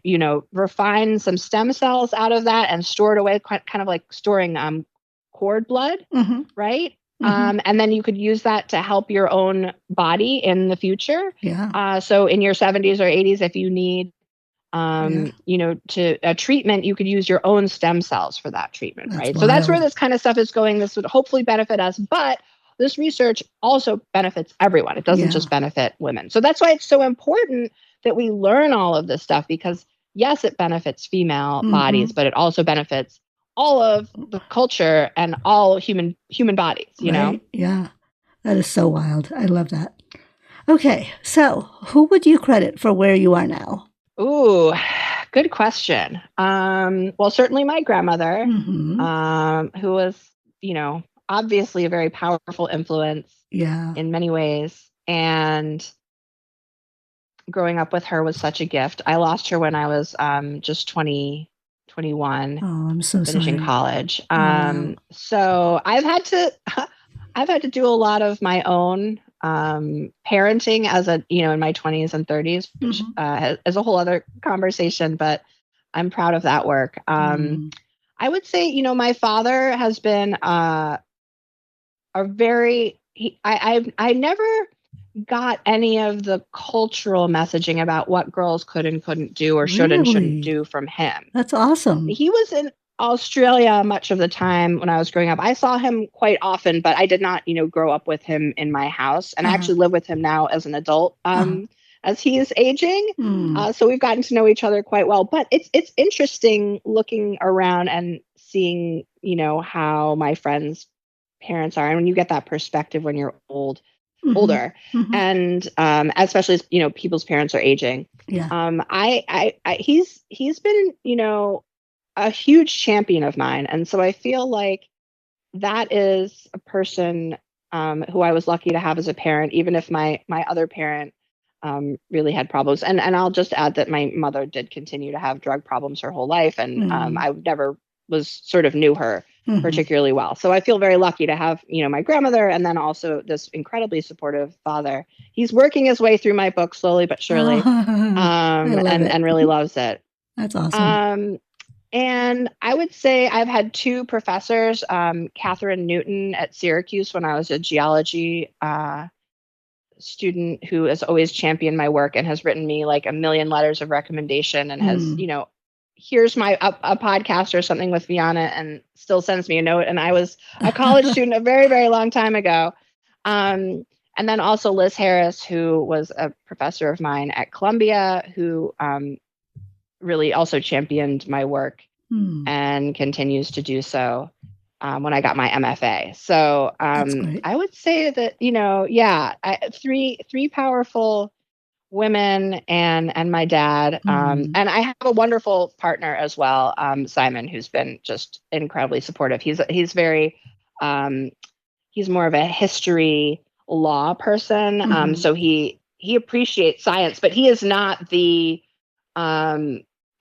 refine some stem cells out of that and store it away, kind of like storing cord blood, right? And then you could use that to help your own body in the future. Yeah. So in your 70s or 80s, if you need, to a treatment, you could use your own stem cells for that treatment, That's right? wild. So that's where this kind of stuff is going. This would hopefully benefit us, but this research also benefits everyone. It doesn't just benefit women. So that's why it's so important that we learn all of this stuff, because yes, it benefits female bodies, but it also benefits all of the culture and all human bodies, you know? Yeah. That is so wild. I love that. Okay. So who would you credit for where you are now? Ooh, good question. Well, certainly my grandmother, who was, obviously a very powerful influence in many ways. And growing up with her was such a gift. I lost her when I was just 20, 21, Oh, I'm so finishing sorry. college. So I've had to do a lot of my own parenting as in my 20s and 30s, which is a whole other conversation, but I'm proud of that work. I would say, my father has been I never got any of the cultural messaging about what girls could and couldn't do or should and shouldn't do from him. That's awesome. He was in Australia much of the time when I was growing up. I saw him quite often, but I did not, grow up with him in my house. And I actually live with him now as an adult, as he is aging. So we've gotten to know each other quite well. But it's interesting looking around and seeing, how my friends' parents are. And when you get that perspective when you're older, and especially as, people's parents are aging. He's been, a huge champion of mine. And so I feel like that is a person who I was lucky to have as a parent, even if my other parent really had problems. And I'll just add that my mother did continue to have drug problems her whole life. And I never knew her particularly well. So I feel very lucky to have, my grandmother, and then also this incredibly supportive father. He's working his way through my book slowly but surely, and really loves it. That's awesome. And I would say I've had two professors, Catherine Newton at Syracuse when I was a geology student, who has always championed my work and has written me like a million letters of recommendation and has, here's my a podcast or something with Viana and still sends me a note. And I was a college student a very, very long time ago. And then also Liz Harris, who was a professor of mine at Columbia, who really also championed my work and continues to do so when I got my MFA. So I would say that, three powerful women and my dad. And I have a wonderful partner as well, Simon, who's been just incredibly supportive. He's very, he's more of a history law person. So he appreciates science, but he is not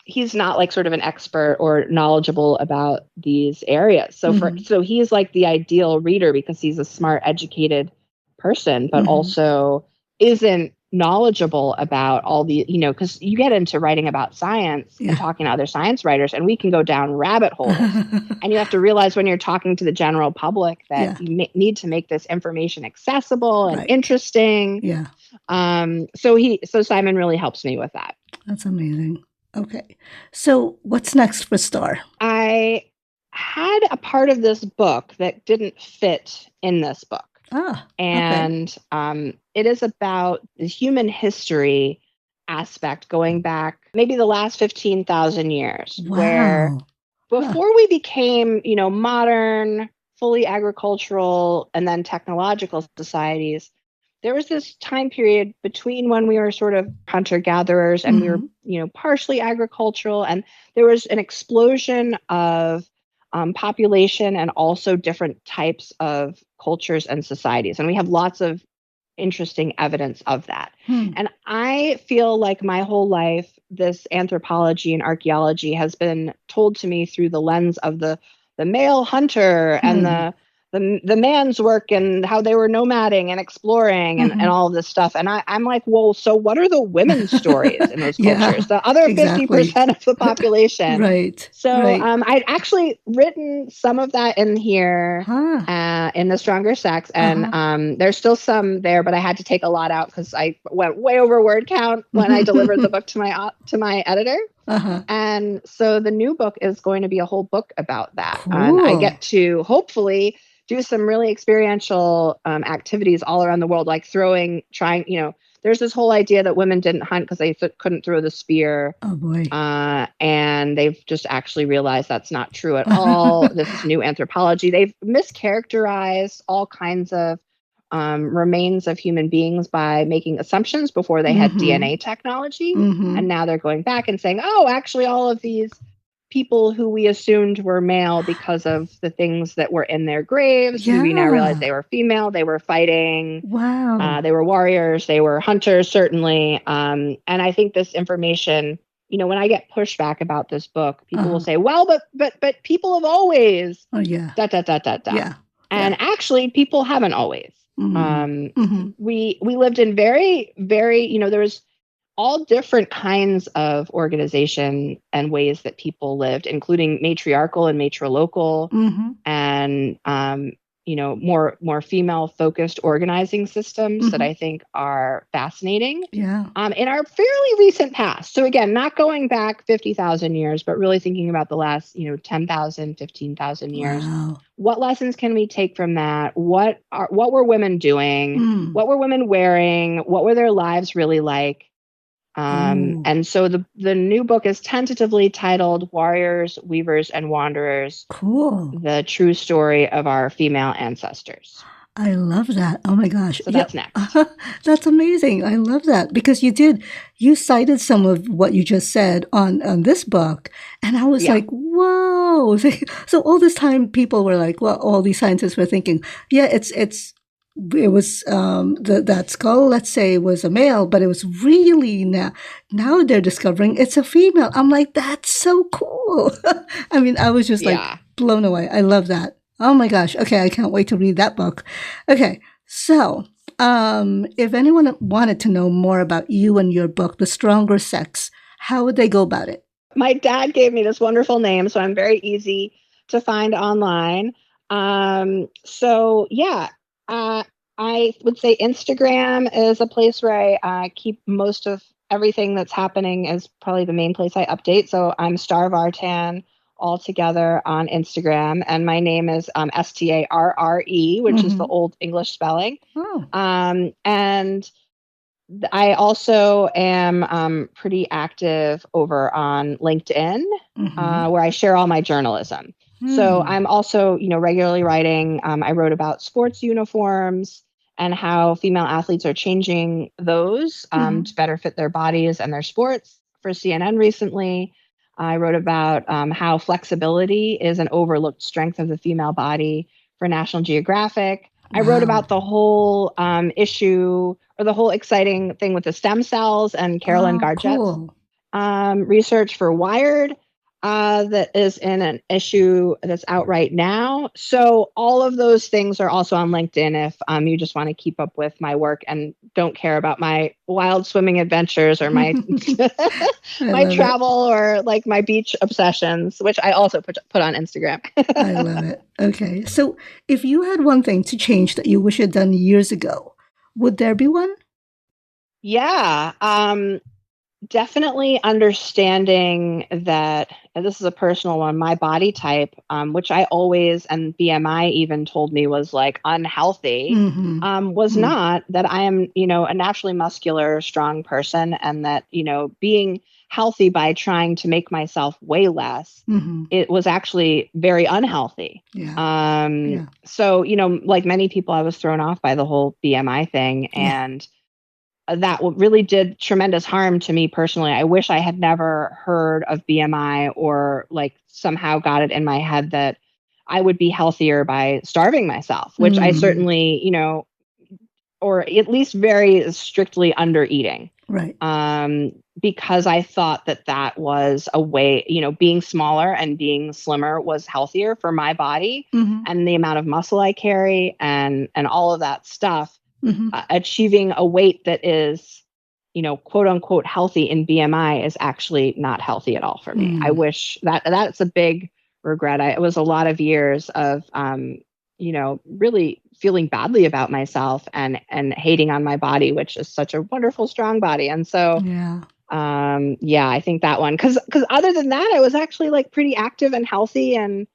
he's not like sort of an expert or knowledgeable about these areas. So so he's like the ideal reader because he's a smart, educated person, but also isn't knowledgeable about all the, because you get into writing about science and talking to other science writers, and we can go down rabbit holes. And you have to realize when you're talking to the general public that you need to make this information accessible and interesting. So Simon really helps me with that. That's amazing. Okay. So what's next for Starre? I had a part of this book that didn't fit in this book. And it is about the human history aspect going back maybe the last 15,000 years, where before we became, modern, fully agricultural, and then technological societies, there was this time period between when we were sort of hunter-gatherers and we were, partially agricultural, and there was an explosion of population and also different types of cultures and societies. And we have lots of interesting evidence of that. And I feel like my whole life, this anthropology and archaeology has been told to me through the lens of the male hunter and the man's work and how they were nomading and exploring and all of this stuff. And I'm like, well, so what are the women's stories in those cultures? The other exactly. 50% of the population. Right. So Right. I'd actually written some of that in here in The Stronger Sex. And there's still some there, but I had to take a lot out because I went way over word count when I delivered the book to my editor. And so the new book is going to be a whole book about that. Cool. And I get to hopefully do some really experiential activities all around the world, like trying, there's this whole idea that women didn't hunt because they couldn't throw the spear. Oh, boy. And they've just actually realized that's not true at all. This is new anthropology. They've mischaracterized all kinds of remains of human beings by making assumptions before they had DNA technology. And now they're going back and saying, oh, actually, all of these people who we assumed were male because of the things that were in their graves, we now realize they were female, they were fighting. Wow. They were warriors, they were hunters, certainly. And I think this information, when I get pushback about this book, people will say, well, but people have always. Oh, yeah. Yeah. And actually, people haven't always. We lived in very, very, there was all different kinds of organization and ways that people lived, including matriarchal and matrilocal and, more female focused organizing systems that I think are fascinating in our fairly recent past. So again, not going back 50,000 years, but really thinking about the last, 10,000, 15,000 years. Wow. What lessons can we take from that? What were women doing? What were women wearing? What were their lives really like? And so the new book is tentatively titled Warriors, Weavers, and Wanderers. Cool. The true story of our female ancestors. I love that. Oh my gosh. So that's next. That's amazing. I love that because you cited some of what you just said on this book. And I was like, whoa. So all this time people were like, well, all these scientists were thinking, yeah, it was that skull, let's say, was a male, but it was really now they're discovering it's a female. I'm like, that's so cool. I mean, I was just like blown away. I love that. Oh my gosh. Okay, I can't wait to read that book. Okay, so if anyone wanted to know more about you and your book, The Stronger Sex, how would they go about it? My dad gave me this wonderful name, so I'm very easy to find online. I would say Instagram is a place where I keep most of everything that's happening, is probably the main place I update. So I'm Starre Vartan all together on Instagram. And my name is Starre, which is the old English spelling. And I also am pretty active over on LinkedIn, where I share all my journalism. So I'm also, regularly writing. I wrote about sports uniforms and how female athletes are changing those to better fit their bodies and their sports for CNN recently. I wrote about how flexibility is an overlooked strength of the female body for National Geographic. I wrote about the whole issue, or the whole exciting thing with the stem cells and Carolyn Garjett's research for Wired. That is in an issue that's out right now. So all of those things are also on LinkedIn if you just want to keep up with my work and don't care about my wild swimming adventures or my my travel or like my beach obsessions, which I also put on Instagram. I love it. Okay. So if you had one thing to change that you wish you'd done years ago, would there be one? Yeah. Definitely understanding that, and this is a personal one, my body type, which I always, and BMI even told me was like unhealthy, was not, that I am, a naturally muscular, strong person, and that, being healthy by trying to make myself weigh less, it was actually very unhealthy. So, like many people, I was thrown off by the whole BMI thing, and that really did tremendous harm to me personally. I wish I had never heard of BMI or like somehow got it in my head that I would be healthier by starving myself, which I certainly, or at least very strictly under eating. Right. because I thought that that was a way, being smaller and being slimmer was healthier for my body Mm-hmm. and the amount of muscle I carry and all of that stuff. Mm-hmm. Achieving a weight that is, quote unquote healthy in BMI is actually not healthy at all for me. I wish that's a big regret. It was a lot of years of, really feeling badly about myself and hating on my body, which is such a wonderful, strong body. And so, Yeah. I think that one, because other than that, I was actually like pretty active and healthy and,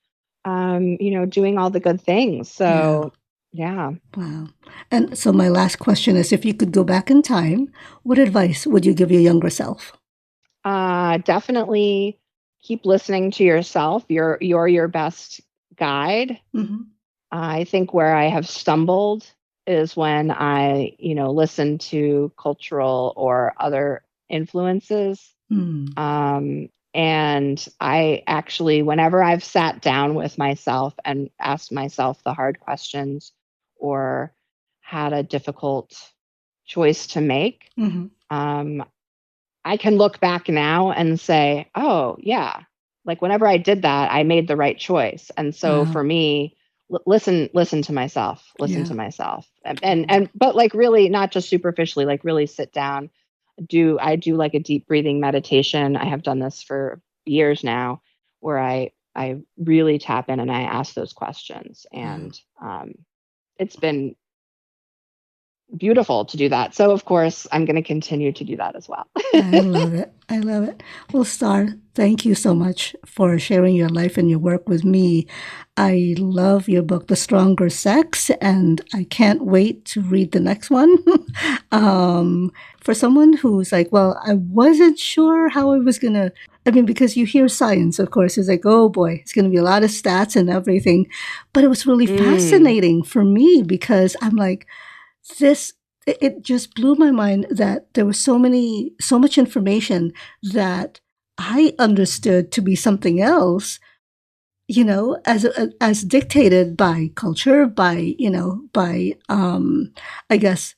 doing all the good things. So, yeah. Wow. And so my last question is, if you could go back in time, what advice would you give your younger self? Definitely keep listening to yourself. You're your best guide. Mm-hmm. I think where I have stumbled is when I, listen to cultural or other influences. And I actually, whenever I've sat down with myself and asked myself the hard questions or had a difficult choice to make, I can look back now and say, oh, yeah, like whenever I did that, I made the right choice. And so for me, listen to myself, to myself. But like really not just superficially, like really sit down. I do like a deep breathing meditation. I have done this for years now where I really tap in and I ask those questions. And it's been beautiful to do that. So of course, I'm going to continue to do that as well. I love it. I love it. Well, Starre, thank you so much for sharing your life and your work with me. I love your book, The Stronger Sex, and I can't wait to read the next one. For someone who's like, well, I wasn't sure how I was going to, because you hear science, of course, it's like, oh boy, it's going to be a lot of stats and everything. But it was really fascinating for me because I'm like, it just blew my mind that there was so much information that I understood to be something else, as dictated by culture, by I guess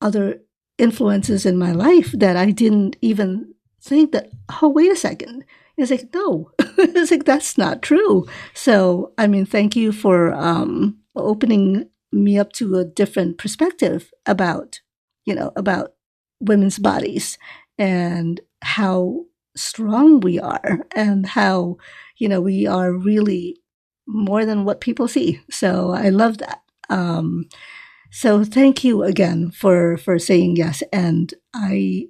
other influences in my life that I didn't even think that, oh, wait a second. It's like, no, it's like, that's not true. So, thank you for opening me up to a different perspective about women's bodies and how strong we are and how, we are really more than what people see. So I love that. So thank you again for saying yes. And I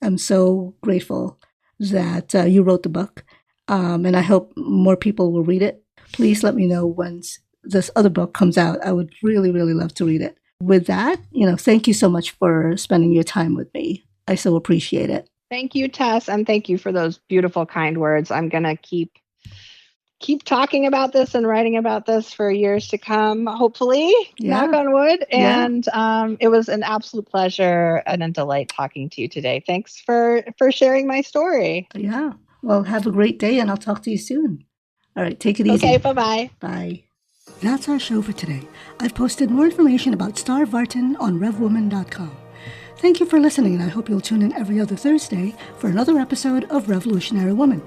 am so grateful that you wrote the book. And I hope more people will read it. Please let me know once this other book comes out. I would really, really love to read it. With that, thank you so much for spending your time with me. I so appreciate it. Thank you, Tess, and thank you for those beautiful, kind words. I'm going to keep talking about this and writing about this for years to come, hopefully, knock on wood. And it was an absolute pleasure and a delight talking to you today. Thanks for sharing my story. Yeah. Well, have a great day, and I'll talk to you soon. All right, take it easy. Okay, bye-bye. Bye. That's our show for today. I've posted more information about Starre Vartan on RevWoman.com. Thank you for listening, and I hope you'll tune in every other Thursday for another episode of Revolutionary Woman.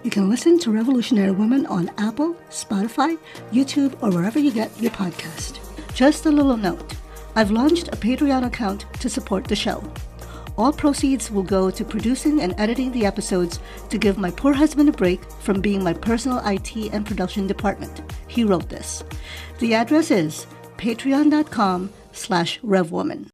You can listen to Revolutionary Woman on Apple, Spotify, YouTube, or wherever you get your podcast. Just a little note. I've launched a Patreon account to support the show. All proceeds will go to producing and editing the episodes to give my poor husband a break from being my personal IT and production department. He wrote this. The address is patreon.com/RevWoman.